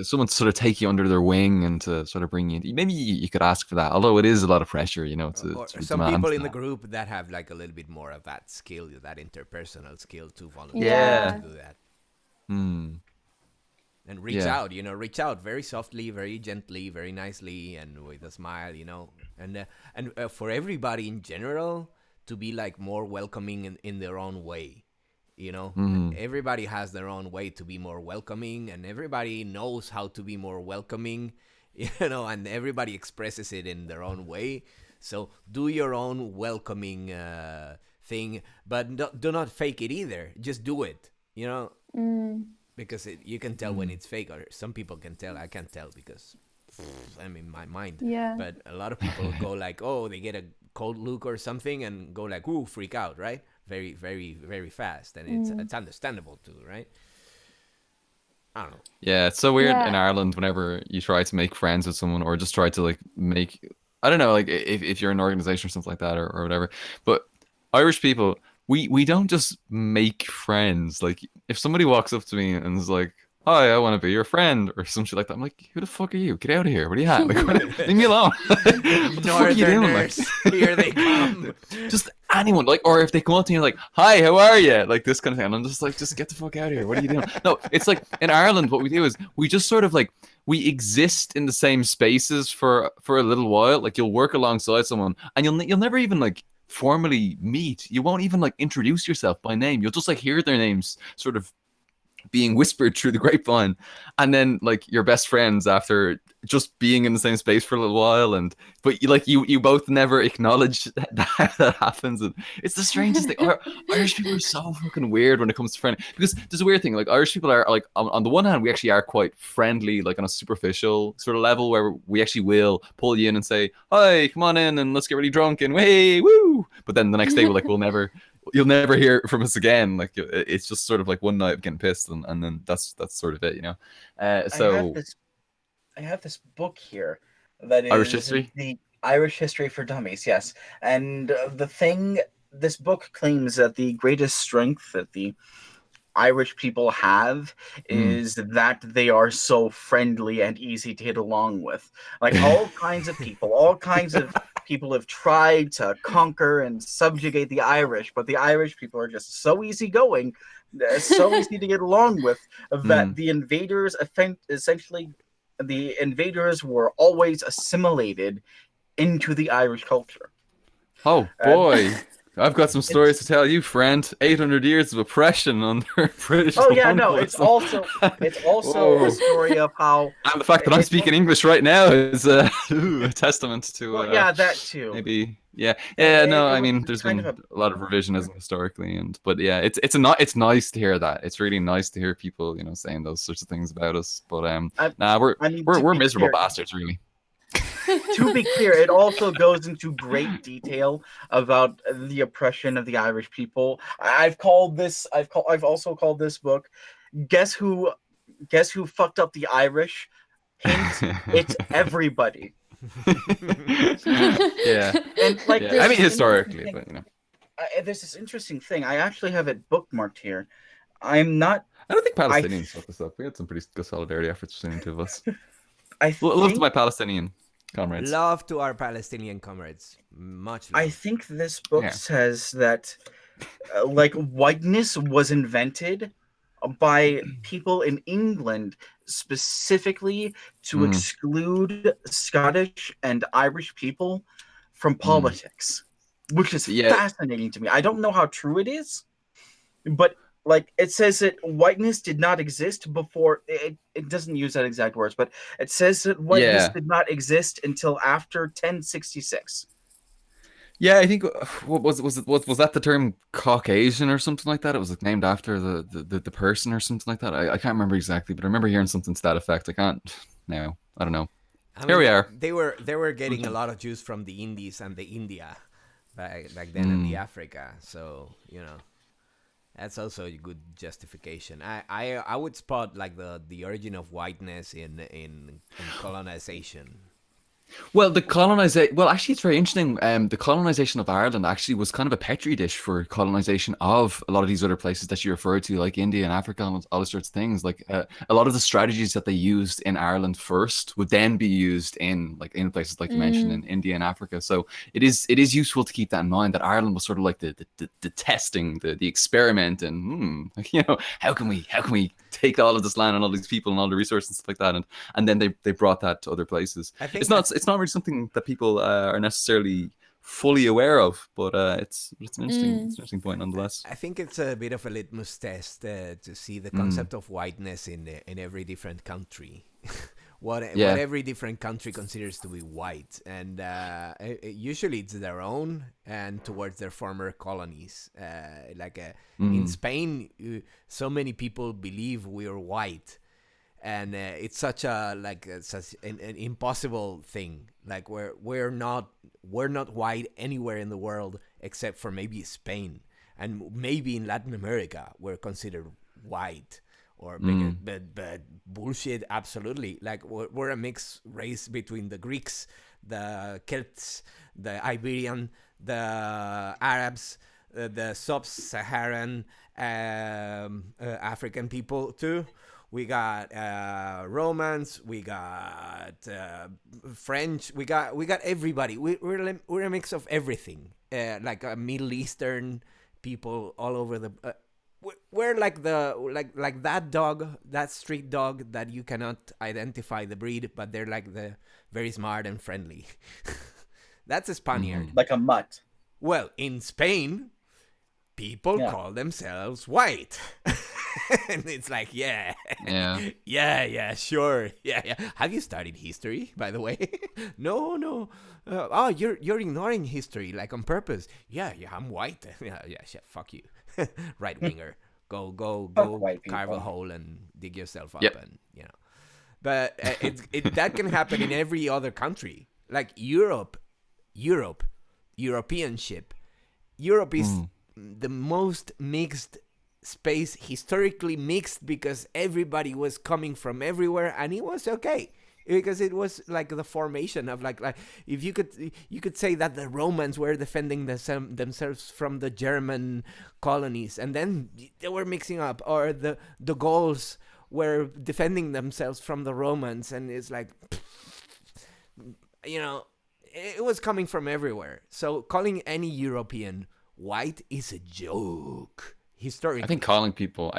Someone to sort of take you under their wing and to sort of bring you, maybe you could ask for that, although it is a lot of pressure, to some people in the group that have like a little bit more of that skill, that interpersonal skill to volunteer to do that. And reach out very softly, very gently, very nicely, and with a smile, and for everybody in general to be like more welcoming in their own way, Everybody has their own way to be more welcoming, and everybody knows how to be more welcoming, and everybody expresses it in their own way. So do your own welcoming thing, but do not fake it either. Just do it, Because you can tell when it's fake, or some people can tell. I can't tell because I'm in my mind. Yeah. But a lot of people go like, oh, they get a cold look or something and go like, ooh, freak out, right? Very, very, very fast. And it's understandable too, right? I don't know. Yeah, it's so weird in Ireland whenever you try to make friends with someone or just try to like make, I don't know, like if you're an organization or something like that or whatever. But Irish people, we don't just make friends. Like if somebody walks up to me and is like, hi, I want to be your friend or some shit like that, I'm like, who the fuck are you? Get out of here. What are you at? Like, leave me alone. What the fuck are you doing? Like, here they come. Just anyone, like, or if they come up to you like, hi, how are you? Like this kind of thing. And I'm just like, just get the fuck out of here. What are you doing? No, it's like in Ireland, what we do is we just sort of like, we exist in the same spaces for a little while. Like you'll work alongside someone and you'll never even like formally meet. You won't even like introduce yourself by name. You'll just like hear their names sort of being whispered through the grapevine, and then like your best friends after just being in the same space for a little while, but you both never acknowledge that happens, and it's the strangest thing. Irish people are so fucking weird when it comes to friendly, because there's a weird thing, like Irish people are like on the one hand we actually are quite friendly, like on a superficial sort of level where we actually will pull you in and say, hi, come on in and let's get really drunk and hey woo, but then the next day you'll never hear from us again. Like it's just sort of like one night of getting pissed, and then that's sort of it, So I have this book here that is Irish history, the Irish History for Dummies. Yes, and this book claims that the greatest strength that the Irish people have is that they are so friendly and easy to get along with. Like all kinds of people have tried to conquer and subjugate the Irish, but the Irish people are just so easygoing, so easy to get along with, that the invaders were always assimilated into the Irish culture. Oh boy. I've got some stories to tell you, friend. 800 years of oppression under British. Oh yeah, no, it's also a story of how. And the fact that I'm speaking English right now is a testament to. That too. Maybe, no. I mean, there's been a lot of revisionism historically, but it's nice to hear that. It's really nice to hear people, saying those sorts of things about us. But we're miserable bastards, really. To be clear, it also goes into great detail about the oppression of the Irish people. I've also called this book Guess Who Fucked Up the Irish? Hint, it's everybody. Yeah. And I mean historically, but there's this interesting thing. I actually have it bookmarked here. I don't think Palestinians fucked this up. We had some pretty good solidarity efforts between the two of us. Love to my Palestinian comrades. Love to our Palestinian comrades. Much love. I think this book says that whiteness was invented by people in England specifically to exclude Scottish and Irish people from politics, which is fascinating to me. I don't know how true it is, but like it says that whiteness did not exist before. It doesn't use that exact words, but it says that whiteness did not exist until after 1066. Yeah, I think what was that the term Caucasian or something like that? It was like named after the person or something like that. I can't remember exactly, but I remember hearing something to that effect. I can't now. I don't know. Here we are. They were getting a lot of Jews from the Indies and the India back then in the Africa. So that's also a good justification. I would spot like the origin of whiteness in colonization. Well, actually, it's very interesting. The colonization of Ireland actually was kind of a petri dish for colonization of a lot of these other places that you referred to, like India and Africa and all those sorts of things. Like a lot of the strategies that they used in Ireland first would then be used in places like you mentioned in India and Africa. So it is useful to keep that in mind, that Ireland was sort of like the testing, the experiment, and how can we take all of this land and all these people and all the resources and stuff like that, and then they brought that to other places. I think it's not really something that people are necessarily fully aware of, but it's an interesting point nonetheless. I think it's a bit of a litmus test to see the concept of whiteness in every different country. what every different country considers to be white, and usually it's their own and towards their former colonies. In Spain, so many people believe we're white. And it's such an impossible thing. Like we're not white anywhere in the world except for maybe Spain, and maybe in Latin America we're considered white. Or but bullshit, absolutely. Like we're a mixed race between the Greeks, the Celts, the Iberian, the Arabs, the sub-Saharan African people too. We got Romans, we got French, we got everybody. We're a mix of everything, like Middle Eastern people all over the. We're like like that dog, that street dog that you cannot identify the breed, but they're like the very smart and friendly. That's a Spaniard, like a mutt. Well, in Spain, people call themselves white. And it's like, yeah, sure. Yeah. Have you studied history, by the way? No. You're ignoring history, like on purpose. Yeah, I'm white. Yeah, fuck you. Right winger. Go carve a hole and dig yourself up. Yep. And but that can happen in every other country. Like Europeanship. Europe is the most mixed space, historically mixed, because everybody was coming from everywhere, and it was okay because it was like the formation of like if you could say that the Romans were defending themselves from the German colonies, and then they were mixing up, or the Gauls were defending themselves from the Romans, and it's like it was coming from everywhere. So calling any European white is a joke. Historically. I think calling people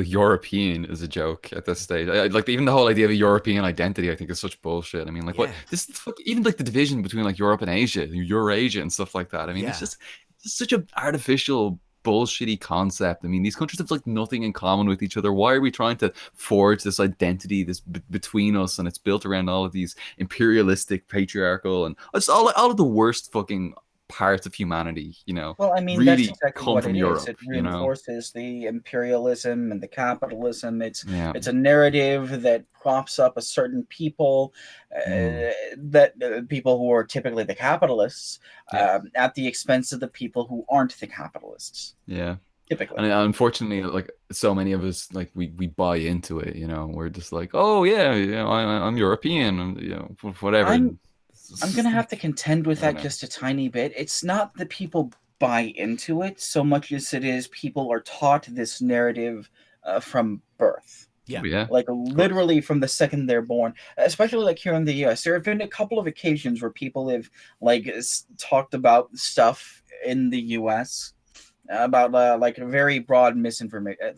European is a joke at this stage. Like even the whole idea of a European identity, I think, is such bullshit. I mean, like what this even like the division between like Europe and Asia, Eurasia and stuff like that. I mean, it's such an artificial bullshitty concept. I mean, these countries have like nothing in common with each other. Why are we trying to forge this identity between us? And it's built around all of these imperialistic, patriarchal, and it's all of the worst fucking parts of humanity, Well, I mean, really that's exactly come what from it Europe, is. It reinforces the imperialism and the capitalism. It's a narrative that props up a certain people, that people who are typically the capitalists, at the expense of the people who aren't the capitalists. Yeah. Typically. And unfortunately, like so many of us, like we buy into it. We're just like, oh yeah, I'm European, whatever. I'm going to have to contend with that just a tiny bit. It's not that people buy into it so much as it is people are taught this narrative from birth. Yeah. Like literally from the second they're born, especially like here in the US. There have been a couple of occasions where people have like talked about stuff in the US about like a very broad misinformation.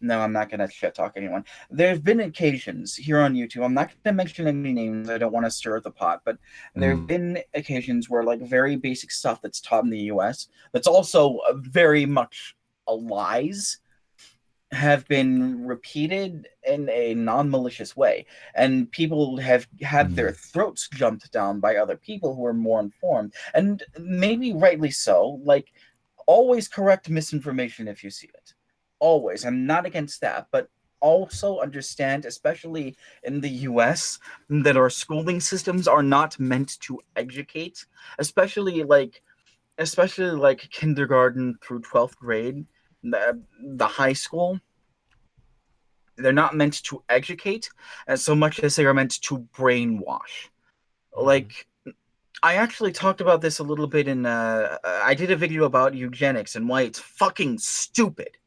No, I'm not going to shit talk anyone. There have been occasions here on YouTube. I'm not going to mention any names. I don't want to stir the pot, but there have been occasions where like very basic stuff that's taught in the U.S. that's also very much lies have been repeated in a non-malicious way, and people have had their throats jumped down by other people who are more informed, and maybe rightly so. Like, always correct misinformation if you see it. Always. I'm not against that, but also understand, especially in the US, that our schooling systems are not meant to educate, especially like kindergarten through 12th grade, the high school. They're not meant to educate as so much as they are meant to brainwash. Like, I actually talked about this a little bit in I did a video about eugenics and why it's fucking stupid.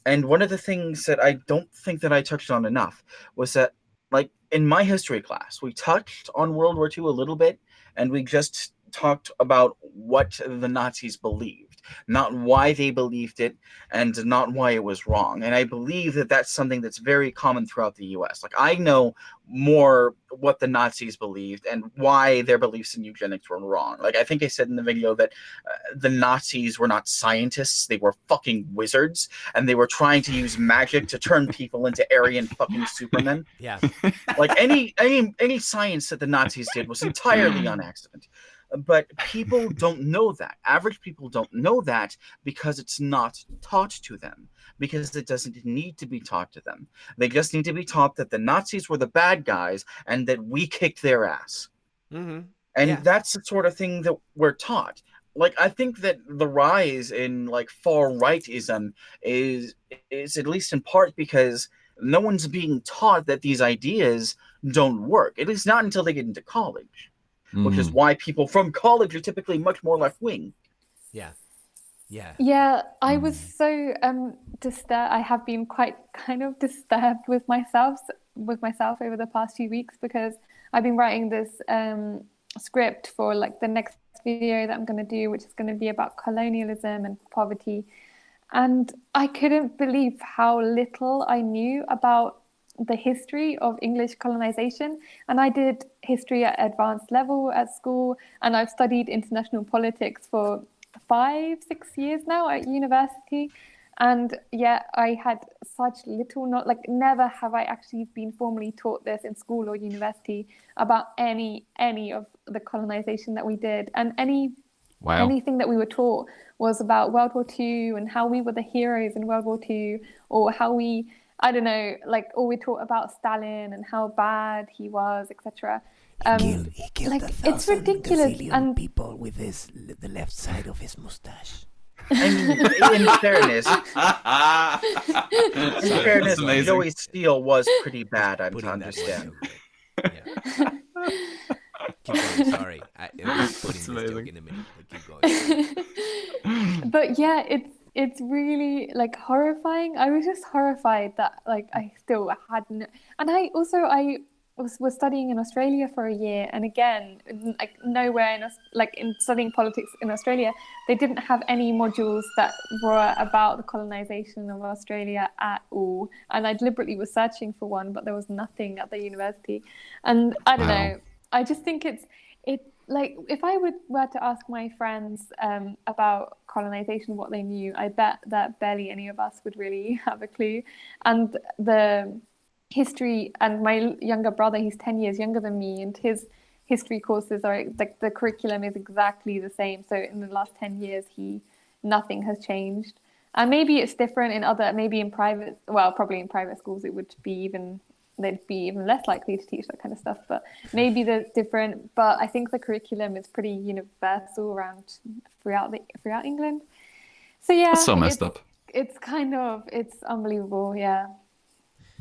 And one of the things that I don't think that I touched on enough was that, like, in my history class, we touched on World War II a little bit, and we just talked about what the Nazis believed, not why they believed it, and not why it was wrong. And I believe that that's something that's very common throughout the US. Like, I know more what the Nazis believed and why their beliefs in eugenics were wrong. Like, I think I said in the video that the Nazis were not scientists, they were fucking wizards, and they were trying to use magic to turn people into Aryan fucking supermen. Yeah. Like, any science that the Nazis did was entirely on accident. But people don't know that. Average people don't know that because it's not taught to them, because it doesn't need to be taught to them. They just need to be taught that the Nazis were the bad guys and that we kicked their ass. Mm-hmm. And Yeah. that's the sort of thing that we're taught. Like, I think that the rise in like far rightism is at least in part because no one's being taught that these ideas don't work. At least not until they get into college. Which is why people from college are typically much more left wing. Yeah. Yeah. Yeah, I was so disturbed. I have been quite kind of disturbed with myself over the past few weeks, because I've been writing this script for like the next video that I'm going to do, which is going to be about colonialism and poverty. And I couldn't believe how little I knew about the history of English colonization. And I did history at advanced level at school, and I've studied international politics for 5-6 years now at university. And yeah, I had such little, not like never have I actually been formally taught this in school or university about any of the colonization that we did. And anything that we were taught was about World War II and how we were the heroes in World War II, or how we, I don't know, like, or we taught about Stalin and how bad he was, etc. He killed like, 1,000 it's ridiculous. gazillion And people with the left side of his mustache. I mean, in fairness, amazing. Joey Steele was pretty bad, I'm to Putting that understand. one over. Yeah. Keep going, sorry. I was putting this amazing. joke in a minute, but keep going. but yeah, it's really like horrifying. I was just horrified that like I still hadn't. And I was studying in Australia for a year, and again, like nowhere in studying politics in Australia, they didn't have any modules that were about the colonization of Australia at all. And I deliberately was searching for one, but there was nothing at the university. And I don't know. I just think it's like, if I were to ask my friends about colonization, what they knew, I bet that barely any of us would really have a clue. And the history, and my younger brother, he's 10 years younger than me, and his history courses are like, the curriculum is exactly the same. So in the last 10 years, nothing has changed. And maybe it's different probably in private schools, it would be they'd be even less likely to teach that kind of stuff, but maybe they're different. But I think the curriculum is pretty universal throughout England. So yeah, That's so messed up. It's unbelievable. Yeah.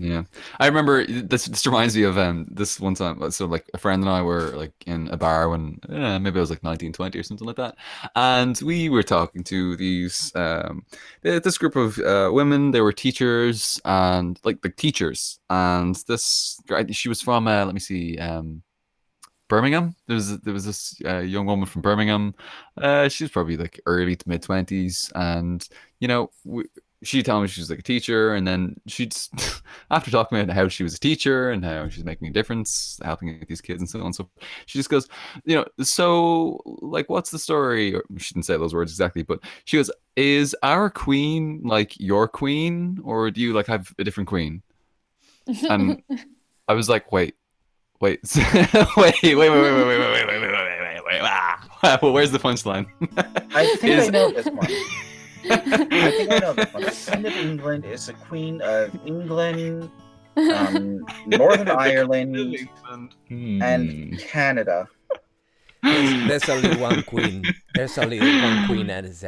Yeah, I remember this reminds me of this one time. So like a friend and I were like in a bar when maybe I was like 19, 20 or something like that, and we were talking to these this group of women. They were teachers and like the teachers, and this she was from let me see Birmingham. There was this young woman from Birmingham. She was probably like early to mid 20s, and she told me she was like a teacher, and then she'd after talking about how she was a teacher and how she's making a difference, helping these kids and so on and so forth, she just goes, so like, what's the story? Or she didn't say those words exactly, but she goes, is our queen like your queen, or do you like have a different queen? And I was like, wait, wait, well, where's the punchline? I think I know this one. I think I know this one. The Queen of England is the Queen of England, Northern Ireland, and Canada. There's only one queen. There's only one queen, and it's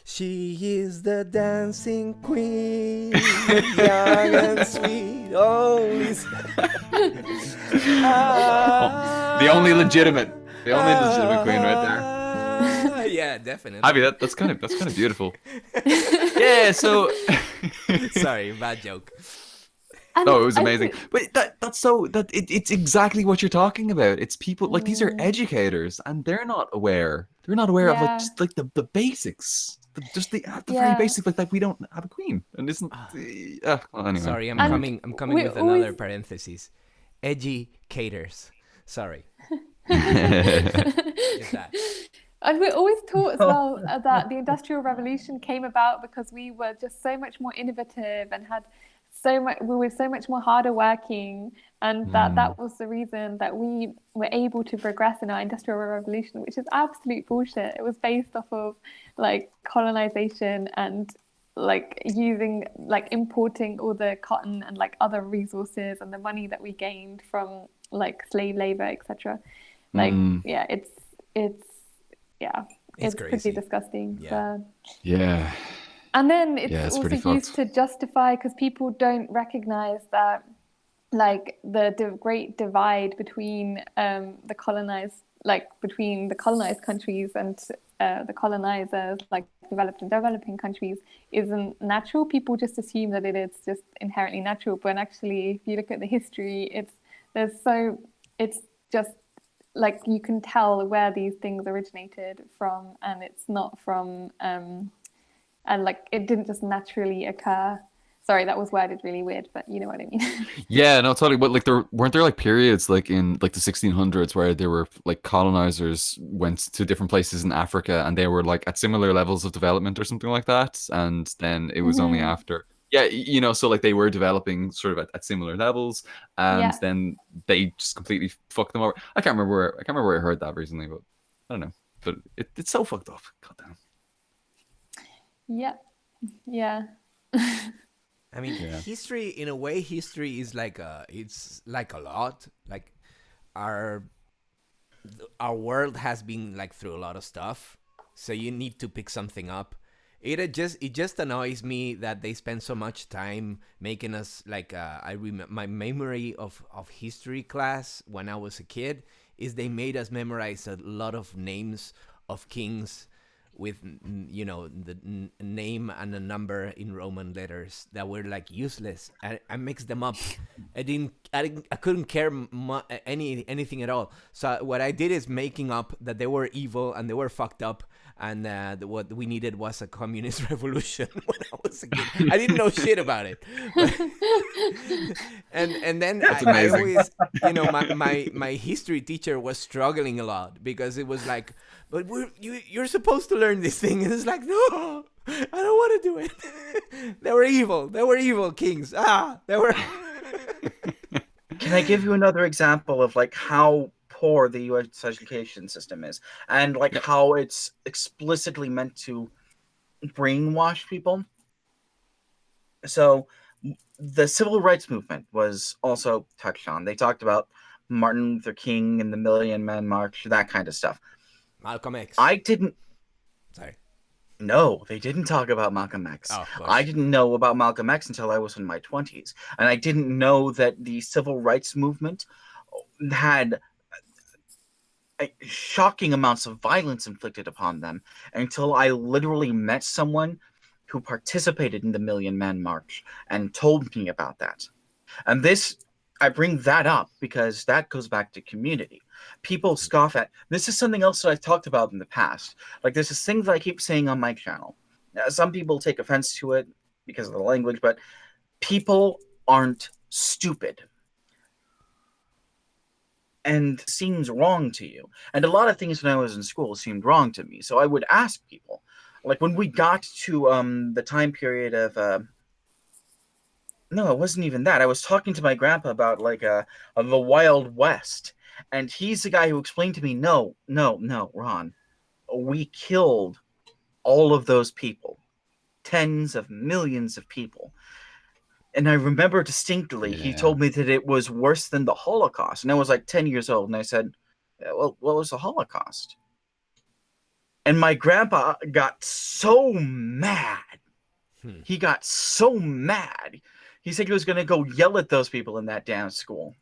she is the dancing queen, young and sweet. Only the only legitimate queen right there. Yeah, definitely. I mean, that's kind of beautiful. Yeah. So, sorry, bad joke. No, it was amazing. But it's exactly what you're talking about. It's people like these are educators, and they're not aware. They're not aware of like just like the basics, the very basics. Like we don't have a queen, and isn't. Well, anyway. Sorry, I'm coming with another parenthesis. Educators. Sorry. And we're always taught as well that the Industrial Revolution came about because we were just so much more innovative and had we were so much more harder working, and that was the reason that we were able to progress in our Industrial Revolution, which is absolute bullshit. It was based off of like colonization and like importing all the cotton and like other resources and the money that we gained from like slave labor, etc. It's pretty disgusting. Yeah. And then it's also used fucked. to justify, because people don't recognize that like the great divide between the colonized countries and the colonizers, like developed and developing countries, isn't natural. People just assume that it is just inherently natural, but actually if you look at the history, it's just like you can tell where these things originated from, and it's not from and like it didn't just naturally occur. Sorry, that was worded really weird, but you know what I mean. Yeah, no, totally. But like, weren't there like periods like in like the 1600s where there were like colonizers went to different places in Africa and they were like at similar levels of development or something like that, and then it was only after. Yeah, so like they were developing sort of at similar levels, and then they just completely fucked them over. I can't remember where I heard that recently, but I don't know. But it's so fucked up. God damn. Yeah. I mean, history, in a way, history is like it's like a lot. Like our world has been like through a lot of stuff, so you need to pick something up. It just annoys me that they spend so much time making us like I remember my memory of history class when I was a kid is they made us memorize a lot of names of kings with the name and a number in Roman letters that were like useless. I mixed them up. I couldn't care anything at all. So what I did is making up that they were evil and they were fucked up, and what we needed was a communist revolution when I was a kid. I didn't know shit about it. and then I always, my history teacher was struggling a lot because it was like, but you're supposed to learn this thing, and it's like, no, I don't want to do it. They were evil kings. They were. Can I give you another example of like how poor the U.S. education system is, and like how it's explicitly meant to brainwash people? So the civil rights movement was also touched on. They talked about Martin Luther King and the Million Man March, that kind of stuff. Malcolm X. Sorry. No, they didn't talk about Malcolm X. Oh, of course. I didn't know about Malcolm X until I was in my 20s. And I didn't know that the civil rights movement had shocking amounts of violence inflicted upon them until I literally met someone who participated in the Million Man March and told me about that. And I bring that up because that goes back to community. People scoff at this. Is something else that I've talked about in the past. Like there's this thing that I keep saying on my channel. Now, some people take offense to it. because of the language, but people aren't stupid. And seems wrong to you. And a lot of things when I was in school seemed wrong to me. So I would ask people, like when we got to the time period of no, it wasn't even that. I was talking to my grandpa about like the Wild West, and he's the guy who explained to me, no, Ron, we killed all of those people, tens of millions of people. And I remember distinctly, he told me that it was worse than the Holocaust. And I was like 10 years old. And I said, well, what was the Holocaust? And my grandpa got so mad. He got so mad. He said he was going to go yell at those people in that damn school.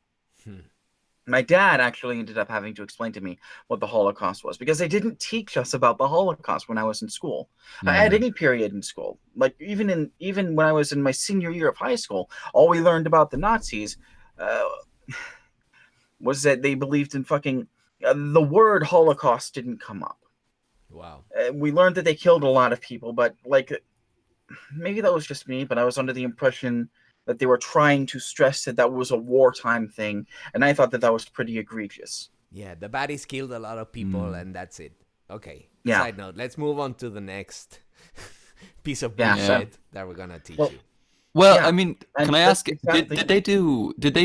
My dad actually ended up having to explain to me what the Holocaust was, because they didn't teach us about the Holocaust when I was in school. At any period in school, like even when I was in my senior year of high school, all we learned about the Nazis was that they believed in fucking the word Holocaust didn't come up. Wow. We learned that they killed a lot of people, but like maybe that was just me, but I was under the impression that they were trying to stress that was a wartime thing, and I thought that was pretty egregious. Yeah, the baddies killed a lot of people, and that's it. Okay. Yeah. Side note, let's move on to the next piece of bullshit that we're gonna teach you. Well, Yeah, I mean, and can I ask? exactly- Did they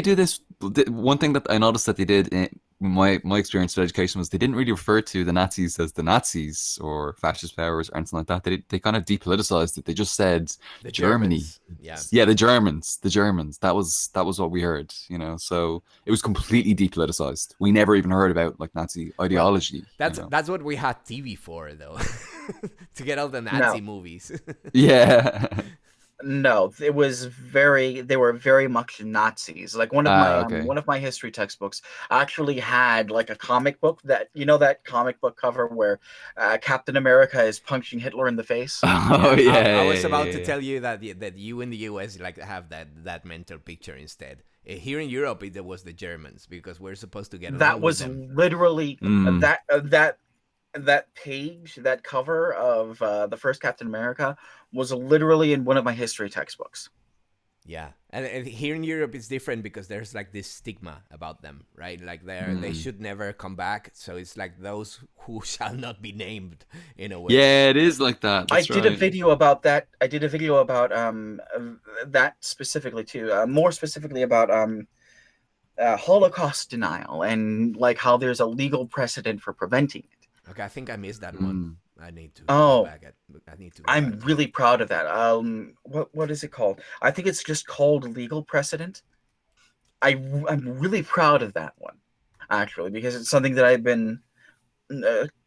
do this? One thing that I noticed that they did in my experience with education was they didn't really refer to the Nazis as the Nazis or fascist powers or anything like that. They kind of depoliticized it. They just said The Germany. Germans. Yeah, the Germans. That was what we heard. You know, so it was completely depoliticized. We never even heard about like Nazi ideology. That's what we had TV for, though, to get all the Nazi movies. Yeah. No, they were very much Nazis. Like one of my history textbooks actually had like a comic book that, that comic book cover where Captain America is punching Hitler in the face. Oh yeah. I was about to tell you that you in the US like have that mental picture instead. Here in Europe, it was the Germans, because we're supposed to get along That was with them. literally that page, that cover of the first Captain America was literally in one of my history textbooks. Yeah, and here in Europe it's different because there's like this stigma about them, right? Like they should never come back, so it's like those who shall not be named in a way. Yeah, it is like that. That's I did a video about that. I did a video about that specifically too. More specifically about Holocaust denial and like how there's a legal precedent for preventing it. Okay, I think I missed that one. I need to go back. I need to. I'm really proud of that. What is it called? I think it's just called legal precedent. I'm really proud of that one, actually, because it's something that I've been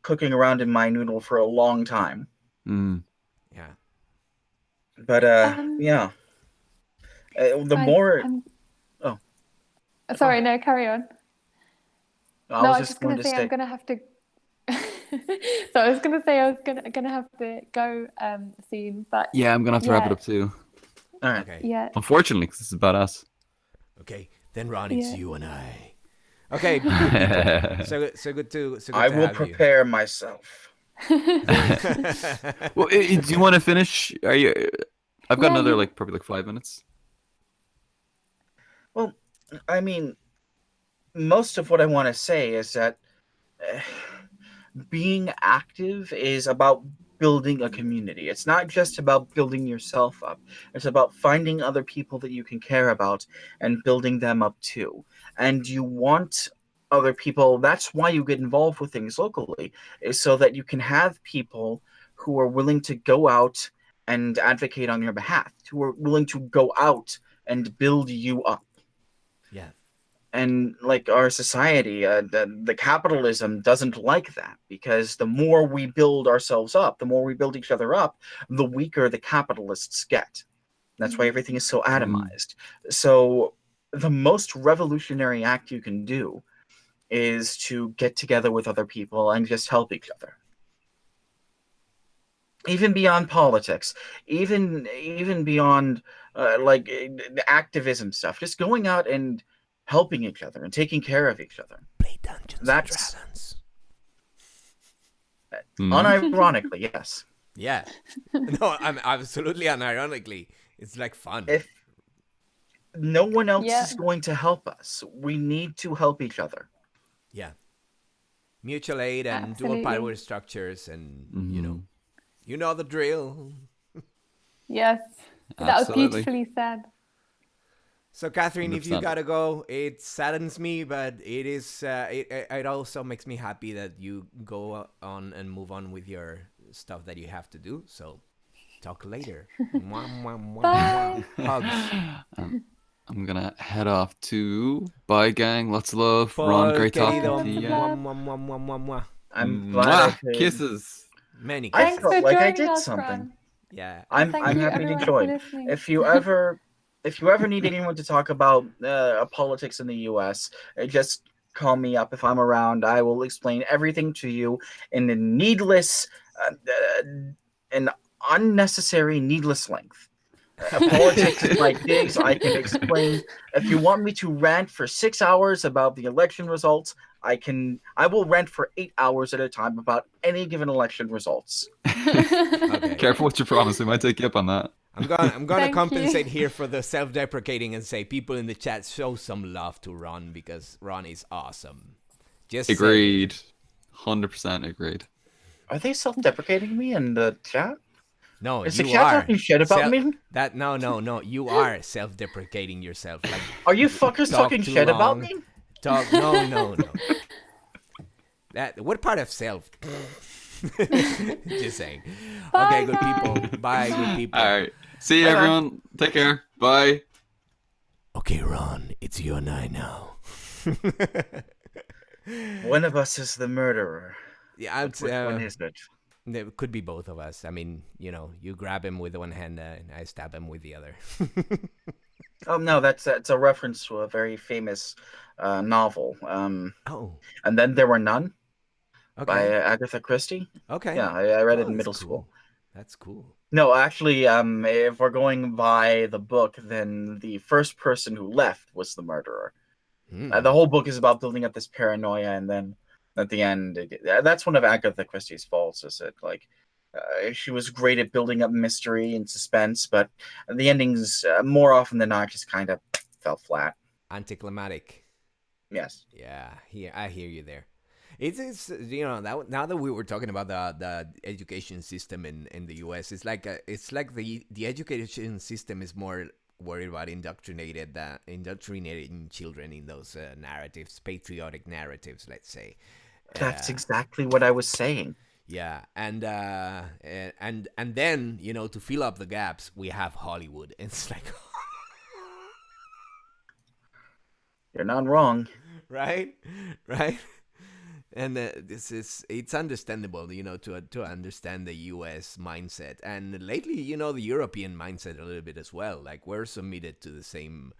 cooking around in my noodle for a long time. Yeah. But yeah. Sorry, no, carry on. I was just going to say I'm going to have to. So I was going to say I was going to have to go soon, but yeah, I'm going to have to wrap it up too. All right. Okay. Yeah. Unfortunately, because this is about us. Okay, then Ron, it's you and I. Okay. So good to. I will prepare myself. Well, do you want to finish? Are you? I've got another probably 5 minutes. Well, I mean, most of what I want to say is that being active is about building a community. It's not just about building yourself up. It's about finding other people that you can care about and building them up too. And you want other people. That's why you get involved with things locally, is so that you can have people who are willing to go out and advocate on your behalf, who are willing to go out and build you up. Yeah. And like our society, the capitalism doesn't like that, because the more we build ourselves up, the more we build each other up, the weaker the capitalists get. That's why everything is so atomized. So the most revolutionary act you can do is to get together with other people and just help each other. Even beyond politics, even beyond like activism stuff, just going out and helping each other and taking care of each other. Play Dungeons and Dragons. Unironically, yes. Yeah. No, I'm absolutely unironically. It's like fun. If no one else Yeah. is going to help us, we need to help each other. Yeah. Mutual aid and dual Absolutely. power structures, and Mm-hmm. you know the drill. Yes. That was Absolutely. beautifully said. So, Kathrin, if you 100%. gotta go, it saddens me, but it is. It also makes me happy that you go on and move on with your stuff that you have to do. So, talk later. Mwah, mwah, mwah, Bye. mwah. Hugs. I'm gonna head off to bye, gang. Lots of love. Paul, Ron, great querido. talking to you. Mwah, mwah, mwah, mwah, mwah, mwah. I'm glad I Mwah! could. Kisses. Many I kisses. Thanks for felt like I joining did us, something. Ron. Yeah. I'm Thank I'm you, happy to everyone, join. for listening. If you ever need anyone to talk about politics in the U.S., just call me up if I'm around. I will explain everything to you in a needless and unnecessary needless length. Politics is my gigs. I can explain. If you want me to rant for 6 hours about the election results, I will rant for 8 hours at a time about any given election results. Okay. Careful what you promise. We might take you up on that. I'm gonna Thank compensate you. here for the self-deprecating and say, people in the chat, show some love to Ron, because Ron is awesome. Just saying. Agreed. 100% agreed. Are they self-deprecating me in the chat? No, Is the you chat are. talking shit about me? No. You are self-deprecating yourself. Like, Are you fuckers talk talking too shit about long. me? No. What part of self? Just saying. Bye, Okay, good guys. people. Bye, good people. All right. See you, Bye-bye. everyone. Take care. Bye. Okay, Ron, it's you and I now. One of us is the murderer. Yeah, I'd Which one is it? it could be both of us. I mean, you grab him with one hand and I stab him with the other. Oh no, that's a reference to a very famous novel. Oh, And Then There Were None by okay. Agatha Christie. Okay. Yeah, I read it in that's middle cool. school. That's cool. No, actually, if we're going by the book, then the first person who left was the murderer. The whole book is about building up this paranoia, and then at the end, that's one of Agatha Christie's faults. Is it like she was great at building up mystery and suspense, but the endings, more often than not, just kind of fell flat. Anticlimactic. Yes. Yeah, I hear you there. It's now that we were talking about the education system in the U.S., it's like the education system is more worried about indoctrinating children in those narratives, patriotic narratives, let's say. That's exactly what I was saying. Yeah, and then to fill up the gaps, we have Hollywood. It's like, You're not wrong. right. And it's understandable, to understand the U.S. mindset, and lately, the European mindset a little bit as well. Like, we're submitted to the same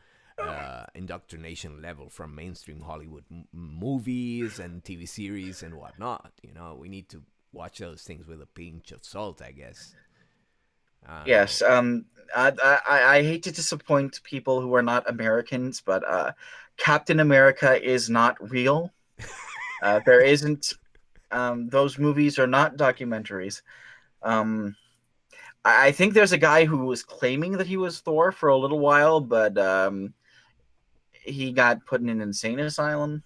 indoctrination level from mainstream Hollywood movies and TV series and whatnot. We need to watch those things with a pinch of salt, I guess. Yes. I hate to disappoint people who are not Americans, but Captain America is not real. There isn't. Those movies are not documentaries. I think there's a guy who was claiming that he was Thor for a little while, but he got put in an insane asylum,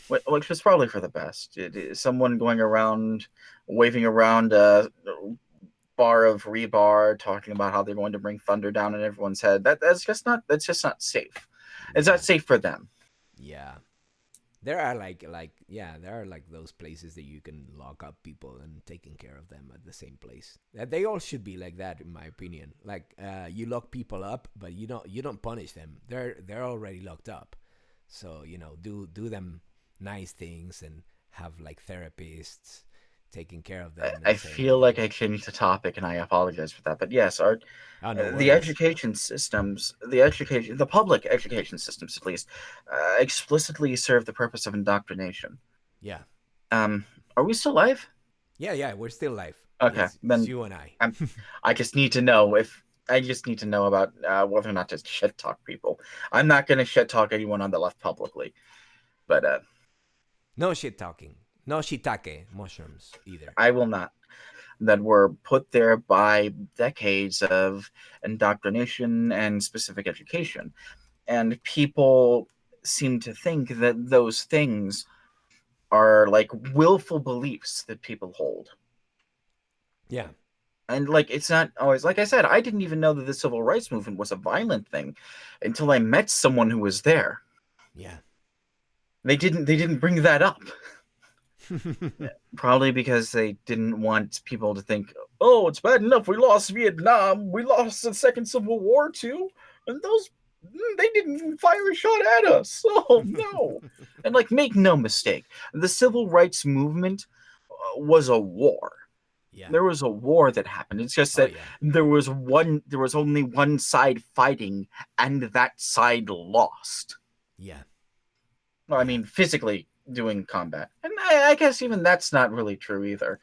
which was probably for the best. Someone going around waving around a bar of rebar, talking about how they're going to bring thunder down on everyone's head. That's just not safe. It's not safe for them. Yeah. There are there are those places that you can lock up people and taking care of them at the same place. They all should be like that, in my opinion. Like, you lock people up, but you don't punish them. They're already locked up. So, do them nice things and have like therapists taking care of them. I feel like I changed the topic, and I apologize for that. But yes, the education systems, the public education systems, at least, explicitly serve the purpose of indoctrination. Yeah. Are we still live? Yeah, we're still live. Okay, then it's you and I. I just need to know about whether or not to shit talk people. I'm not going to shit talk anyone on the left publicly, but no shit talking. No shiitake mushrooms either. I will not. that were put there by decades of indoctrination and specific education. And people seem to think that those things are like willful beliefs that people hold. Yeah. And like, it's not always, like I said, I didn't even know that the civil rights movement was a violent thing until I met someone who was there. Yeah. They didn't bring that up. Probably because they didn't want people to think, oh, it's bad enough we lost Vietnam, we lost the Second Civil War too, and they didn't even fire a shot at us. Oh no. And like, make no mistake, the civil rights movement was a war. Yeah. There was a war that happened. It's just that there was only one side fighting, and that side lost. Yeah. Well, I mean, physically doing combat. And I guess even that's not really true either.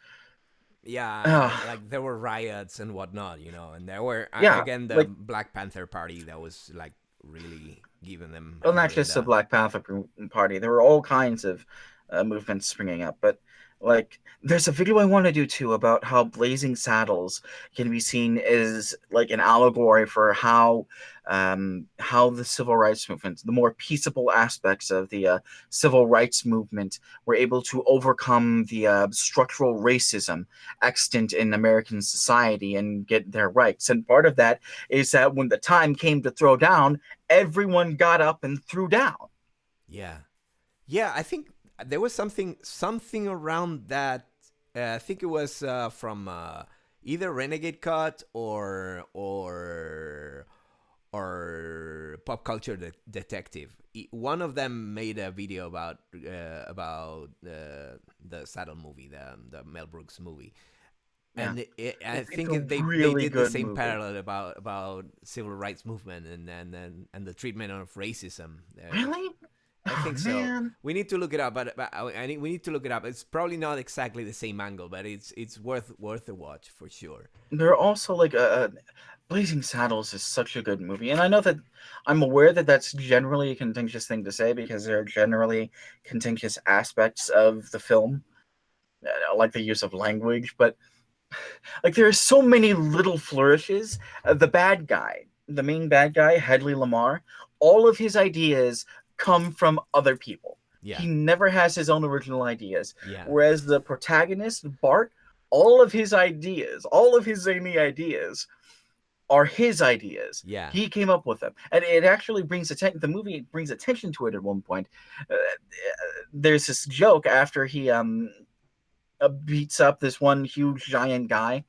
Yeah, like there were riots and whatnot, you know, and there were, again, the like, Black Panther Party that was like really giving them... Well, not just the Black Panther Party. There were all kinds of movements springing up. But like, there's a video I want to do too about how Blazing Saddles can be seen as like an allegory for how the civil rights movement, the more peaceable aspects of the civil rights movement, were able to overcome the structural racism extant in American society and get their rights. And part of that is that when the time came to throw down, everyone got up and threw down. Yeah. Yeah, I think there was something around that. I think it was from either Renegade Cut or Pop Culture Detective. One of them made a video about the Saddle movie, the Mel Brooks movie. Yeah. And I think they did the same parallel about civil rights movement and the treatment of racism. Really? I think so. Man. We need to look it up, but we need to look it up. It's probably not exactly the same angle, but it's worth a watch for sure. There are also like Blazing Saddles is such a good movie, and I know that I'm aware that that's generally a contentious thing to say because there are generally contentious aspects of the film, like the use of language, but like there are so many little flourishes. The main bad guy, Hedley Lamar, all of his ideas come from other people. Yeah. He never has his own original ideas. Yeah. Whereas the protagonist, Bart, all of his ideas, all of his zany ideas are his ideas. Yeah. He came up with them. And it actually brings attention, the movie brings attention to it at one point. There's this joke after he beats up this one huge giant guy.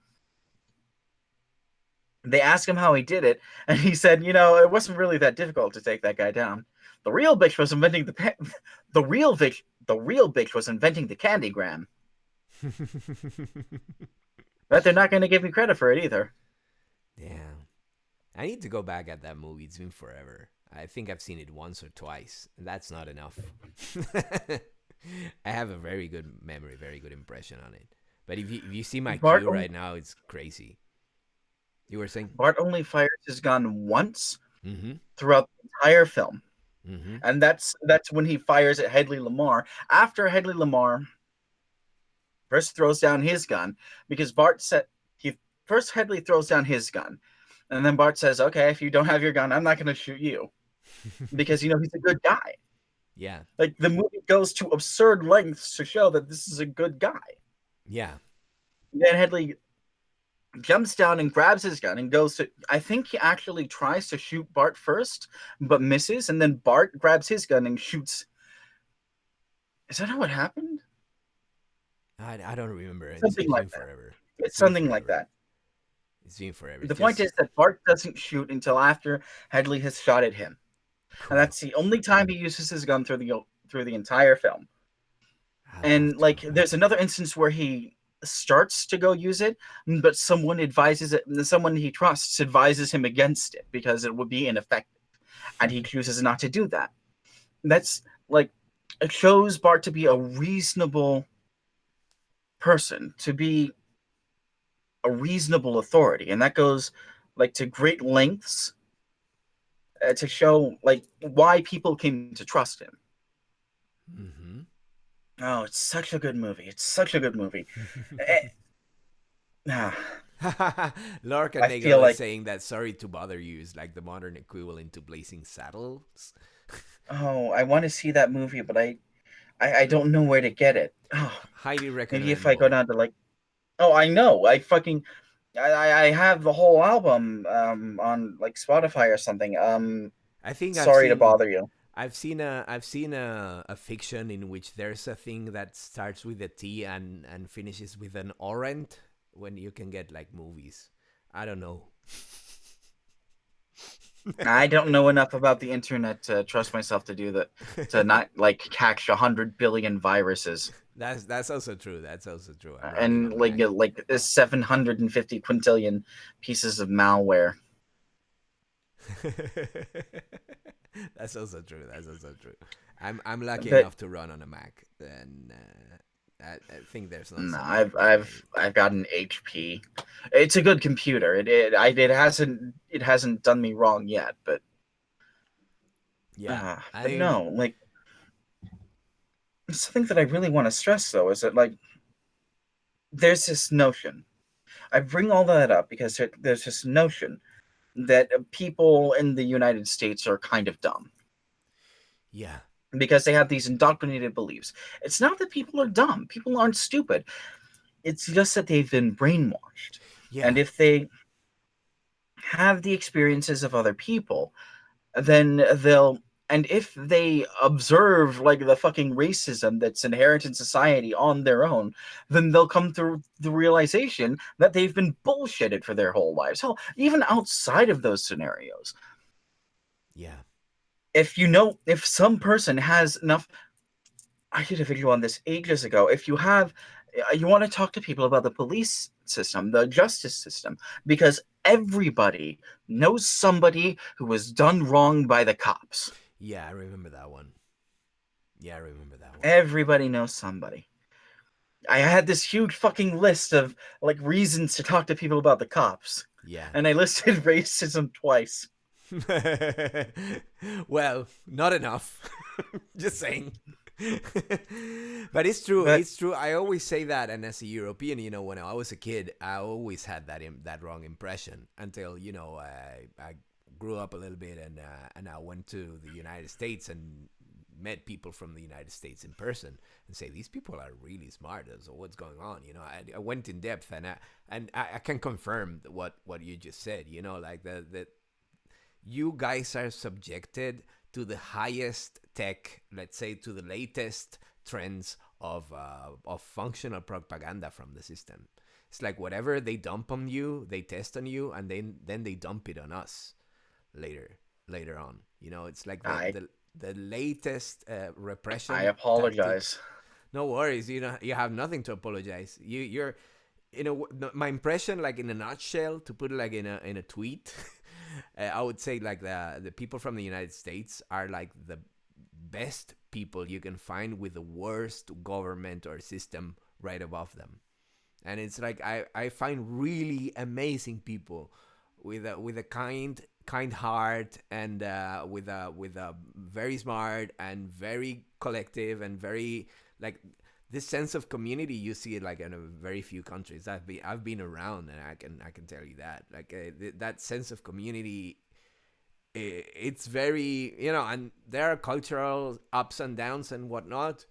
They ask him how he did it, and he said, it wasn't really that difficult to take that guy down. The real bitch was inventing the real bitch was inventing the candygram. But they're not going to give me credit for it either. Yeah. I need to go back at that movie. It's been forever. I think I've seen it once or twice. That's not enough. I have a very good memory, very good impression on it. But if you see my queue right now, it's crazy. You were saying? Bart only fires his gun once throughout the entire film. Mm-hmm. And that's when he fires at Hedley Lamar. After Hedley Lamar first throws down his gun, because Bart said Hedley throws down his gun, and then Bart says, "Okay, if you don't have your gun, I'm not going to shoot you," because he's a good guy. Yeah. Like the movie goes to absurd lengths to show that this is a good guy. Yeah. Then Hedley jumps down and grabs his gun and goes to, I think he actually tries to shoot Bart first, but misses, and then Bart grabs his gun and shoots. Is that how it happened? I don't remember. Something like that. Forever. It's something like that. It's been forever. The point is that Bart doesn't shoot until after Hedley has shot at him. Cool. And that's the only time he uses his gun through the entire film. And like there's another instance where he starts to go use it, but someone he trusts advises him against it because it would be ineffective, and he chooses not to do that. That's like, it shows Bart to be a reasonable person, to be a reasonable authority, and that goes like to great lengths to show like why people came to trust him. Oh, it's such a good movie. It's such a good movie. Lorca I feel Nagel is like, saying that "Sorry to Bother You" is like the modern equivalent to Blazing Saddles. oh, I want to see that movie, but I don't know where to get it. Oh, Highly maybe if I go recommendable. down to like, oh, I know, I have the whole album on like Spotify or something. I think Sorry to bother you. I've seen a fiction in which there's a thing that starts with a T and finishes with an orent when you can get like movies. I don't know. I don't know enough about the internet to trust myself to do that, to not like catch 100 billion viruses That's also true. That's also true. I'm running and on Mac. like 750 quintillion pieces of malware. That's also true. That's also true. I'm lucky But enough to run on a Mac, and I think there's not no, so many I've got an HP. It's a good computer. It hasn't done me wrong yet, Yeah, but I no, like something that I really want to stress though is that like there's this notion. I bring all that up because there's this notion that people in the United States are kind of dumb yeah, because they have these indoctrinated beliefs. It's not that people are dumb. People aren't stupid. It's just that they've been brainwashed. yeah, And if they have the experiences of other people, then they'll and if they observe like the fucking racism that's inherent in society on their own, then they'll come to the realization that they've been bullshitted for their whole lives. Hell, even outside of those scenarios, yeah, if some person has enough, I did a video on this ages ago. If you want to talk to people about the police system, the justice system, because everybody knows somebody who was done wrong by the cops. yeah. I remember that one. Yeah, I remember that one. Everybody knows somebody. I had this huge fucking list of like reasons to talk to people about the cops, Yeah. and I listed racism twice. Well, not enough. Just saying. But it's true. But It's true. I always say that, and as a European, when I was a kid, I always had that wrong impression until I grew up a little bit and I went to the United States and met people from the United States in person and say these people are really smart. So what's going on? I went in depth and I can confirm what you just said. Like the you guys are subjected to the highest tech, let's say to the latest trends of functional propaganda from the system. It's like whatever they dump on you, they test on you, and then they dump it on us later on. It's like I the latest repression I tactic. apologize. No worries, you have nothing to apologize. You're my impression, like in a nutshell, to put it like in a tweet. I would say like the people from the United States are like the best people you can find with the worst government or system right above them. And it's like I find really amazing people with a kind heart and with a very smart and very collective and very like this sense of community. You see it like in a very few countries. I've been around, and I can tell you that like that sense of community. It's very and there are cultural ups and downs and whatnot,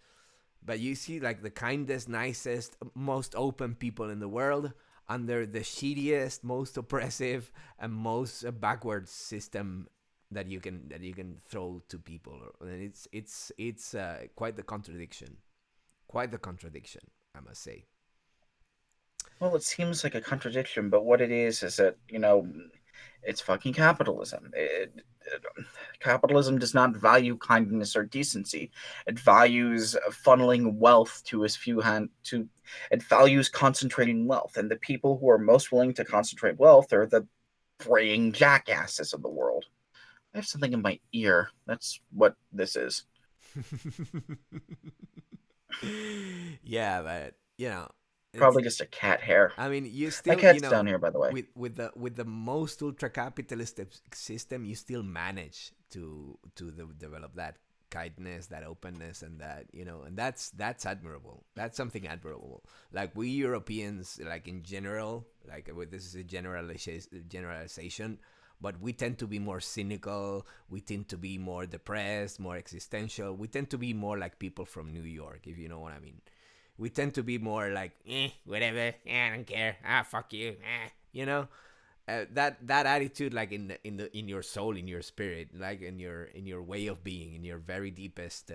but you see like the kindest, nicest, most open people in the world under the shittiest, most oppressive, and most backward system that you can throw to people. And it's quite the contradiction. Quite the contradiction, I must say. Well, it seems like a contradiction, but what it is that, it's fucking capitalism. Capitalism does not value kindness or decency. It values funneling wealth to as few hand to. It values concentrating wealth, and the people who are most willing to concentrate wealth are the praying jackasses of the world. I have something in my ear. That's what this is. Yeah, but Probably just a cat hair. I mean, you My still, cat's down here, by the way. with the most ultra capitalist system, you still manage to develop that kindness, that openness, and that, and that's admirable. That's something admirable. Like we Europeans, like in general, this is a generalization, but we tend to be more cynical. We tend to be more depressed, more existential. We tend to be more like people from New York, if you know what I mean. We tend to be more like, whatever, I don't care, fuck you, that attitude, like in your soul, in your spirit, like in your way of being, in your very deepest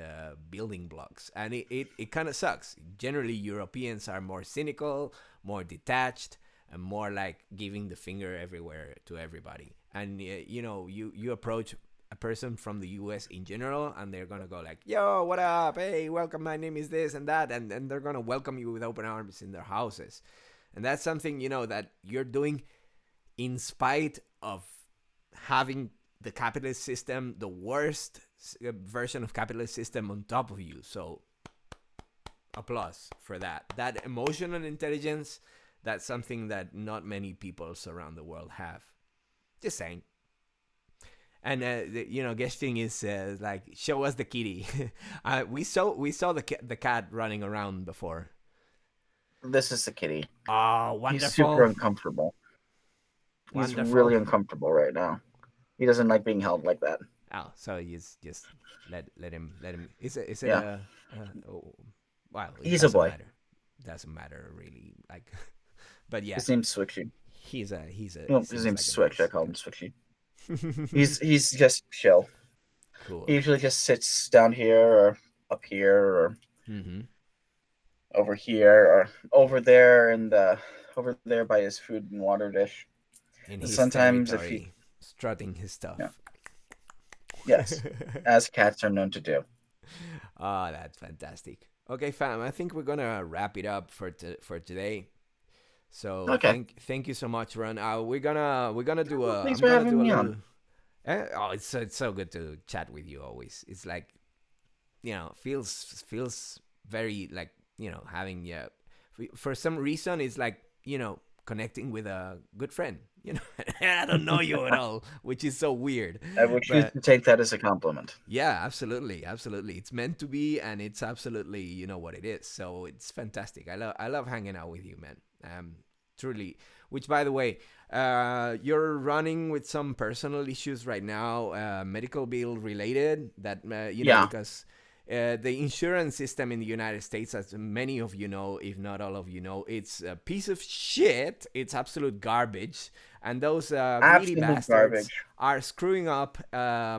building blocks, and it kind of sucks. Generally, Europeans are more cynical, more detached, and more like giving the finger everywhere to everybody. And you approach a person from the US in general, and they're gonna go like, yo, what up, hey, welcome, my name is this and that, and they're gonna welcome you with open arms in their houses. And that's something that you're doing in spite of having the capitalist system, the worst version of capitalist system, on top of you. So applause for that emotional intelligence. That's something that not many peoples around the world have. Just saying. And guesting is like, show us the kitty. We saw the cat running around before. This is the kitty. Oh, wonderful! He's super uncomfortable. He's really uncomfortable right now. He doesn't like being held like that. Oh, so you just let him. Is it Yeah. Well, he's a boy. Doesn't matter really. Like, but yeah. His name's Switchy. He's a. No, his name's Switch. I call him Switchy. He's just chill. Cool. He usually just sits down here or up here or over here or over there and over there by his food and water dish. In his sometimes if he strutting his stuff. Yeah. Yes, as cats are known to do. Oh, that's fantastic. Okay, fam, I think we're gonna wrap it up for today. So okay. Thank you so much, Ron. We're gonna do a. Thanks for having me on. It's so good to chat with you always. It's like, feels very like, having for some reason it's like, connecting with a good friend. I don't know you at all, which is so weird. I would choose to take that as a compliment. Yeah, absolutely. It's meant to be, and it's absolutely, what it is. So it's fantastic. I love hanging out with you, man. Truly. Which, by the way, you're running with some personal issues right now, medical bill related. That because the insurance system in the United States, as many of you know, if not all of you know, it's a piece of shit. It's absolute garbage. And those greedy bastards are screwing up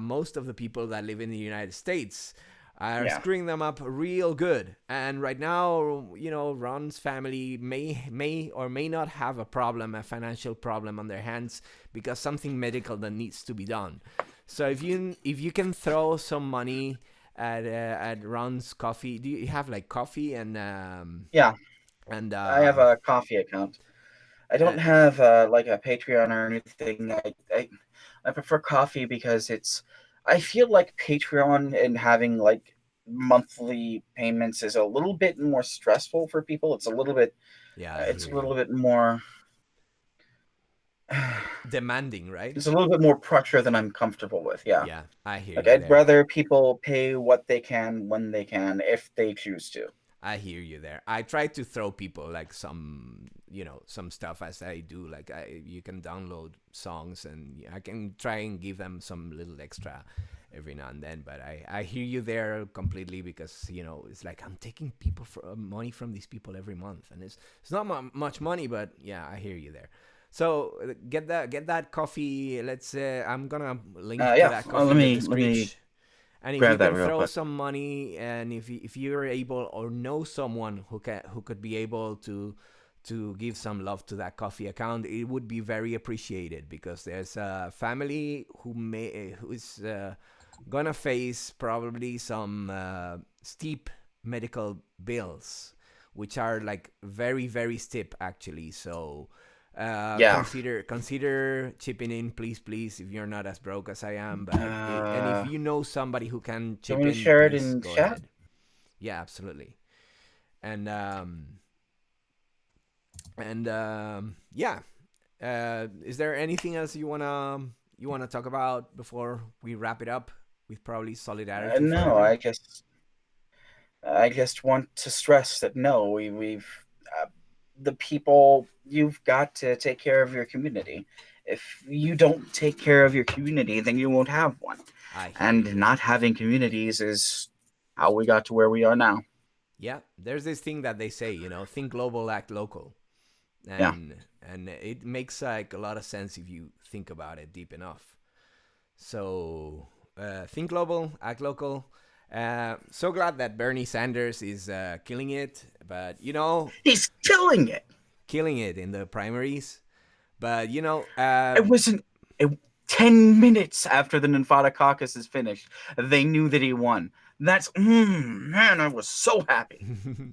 most of the people that live in the United States. Are screwing them up real good. And right now, Ron's family may or may not have a financial problem on their hands because something medical that needs to be done. So if you can throw some money at Ron's coffee, do you have like coffee and and I have a coffee account. I don't have like a Patreon or anything. I prefer coffee because I feel like Patreon and having like monthly payments is a little bit more stressful for people. It's a little bit more demanding, right? It's a little bit more pressure than I'm comfortable with. Yeah. Yeah, I hear like you. I'd rather people pay what they can when they can if they choose to. I hear you there. I try to throw people like some stuff as I do. Like you can download songs and I can try and give them some little extra every now and then. But I hear you there completely because, it's like I'm taking money from these people every month. And it's not much money, but yeah, I hear you there. So get that coffee. I'm going to link to that coffee in the description. And if you can throw some money, and if you're able or know someone who could be able to give some love to that coffee account, it would be very appreciated because there's a family who is gonna face probably some steep medical bills, which are like very, very steep actually. So. Consider chipping in, please, if you're not as broke as I am. But and if you know somebody who can chip in, share it in go chat? ahead. Yeah, absolutely. And is there anything else you wanna talk about before we wrap it up? with probably Solidarity No, Forever? I just want to stress that no, we've the people. You've got to take care of your community. If you don't take care of your community, then you won't have one. I hear And you. not having communities is how we got to where we are now. Yeah, there's this thing that they say, think global, act local. Yeah. And it makes like a lot of sense if you think about it deep enough. So think global, act local. So glad that Bernie Sanders is killing it, but He's killing it. killing it in the primaries. But It wasn't 10 minutes after the Nevada caucus is finished. They knew that he won. That's man, I was so happy.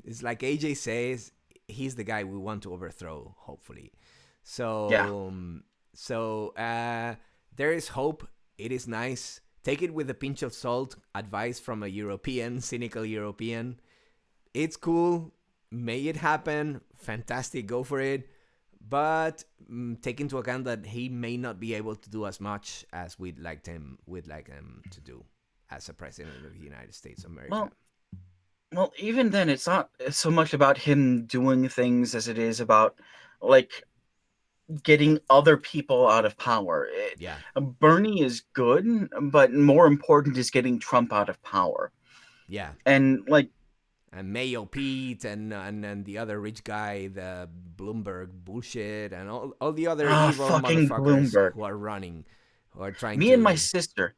it's like AJ says, he's the guy we want to overthrow. Hopefully, so there is hope. It is nice. Take it with a pinch of salt. Advice from a European, cynical European. It's cool. May it happen. Fantastic. Go for it. But take into account that he may not be able to do as much as we'd like him to do as a president of the United States of America. Well, even then, it's not so much about him doing things as it is about like getting other people out of power. Bernie is good, but more important is getting Trump out of power. Yeah. And Mayo Pete and the other rich guy, the Bloomberg bullshit, and all the other evil motherfuckers Bloomberg. who are running, who are trying me and my sister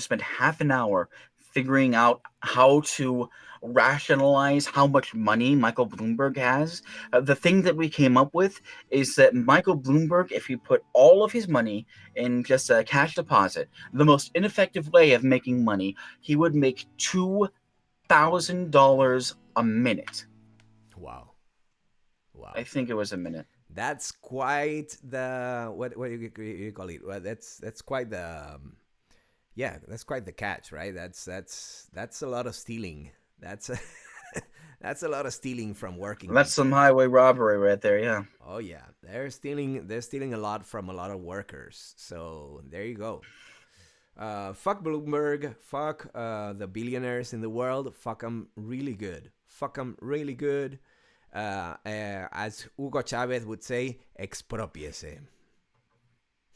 spent half an hour figuring out how to rationalize how much money Michael Bloomberg has. The thing that we came up with is that Michael Bloomberg, if you put all of his money in just a cash deposit, the most ineffective way of making money, he would make $2,000 a minute. Wow. I think it was a minute. That's quite the what do you call it? Well, that's quite the that's quite the catch, right? That's a lot of stealing. That's a that's a lot of stealing from working. That's people. Some highway robbery right there, yeah. Oh yeah, they're stealing a lot from a lot of workers. So there you go. Fuck Bloomberg. Fuck the billionaires in the world. Fuck them really good. Fuck them really good. As Hugo Chavez would say, expropiese.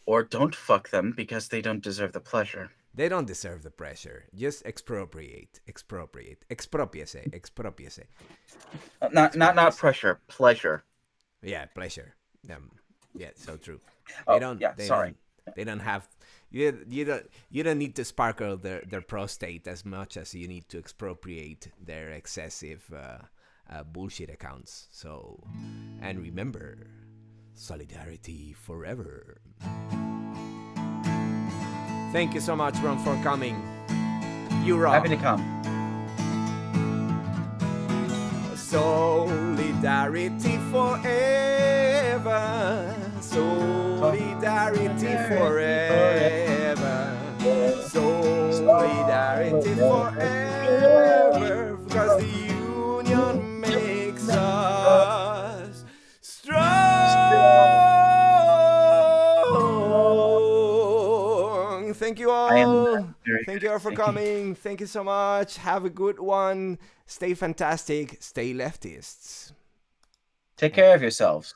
Or don't fuck them because they don't deserve the pleasure. They don't deserve the pressure. Just expropriate. Expropiese. Not pressure, pleasure. Yeah, pleasure. Yeah, so true. They don't have. You don't need to sparkle their prostate as much as you need to expropriate their excessive bullshit accounts. So, and remember, solidarity forever. Thank you so much, Ron, for coming. You rock. Happy to come. Solidarity forever. Solidarity forever. Solidarity forever. Because the union makes us strong. Thank you all. Thank you all for coming. Thank you so much. Have a good one. Stay fantastic. Stay leftists. Take care of yourselves.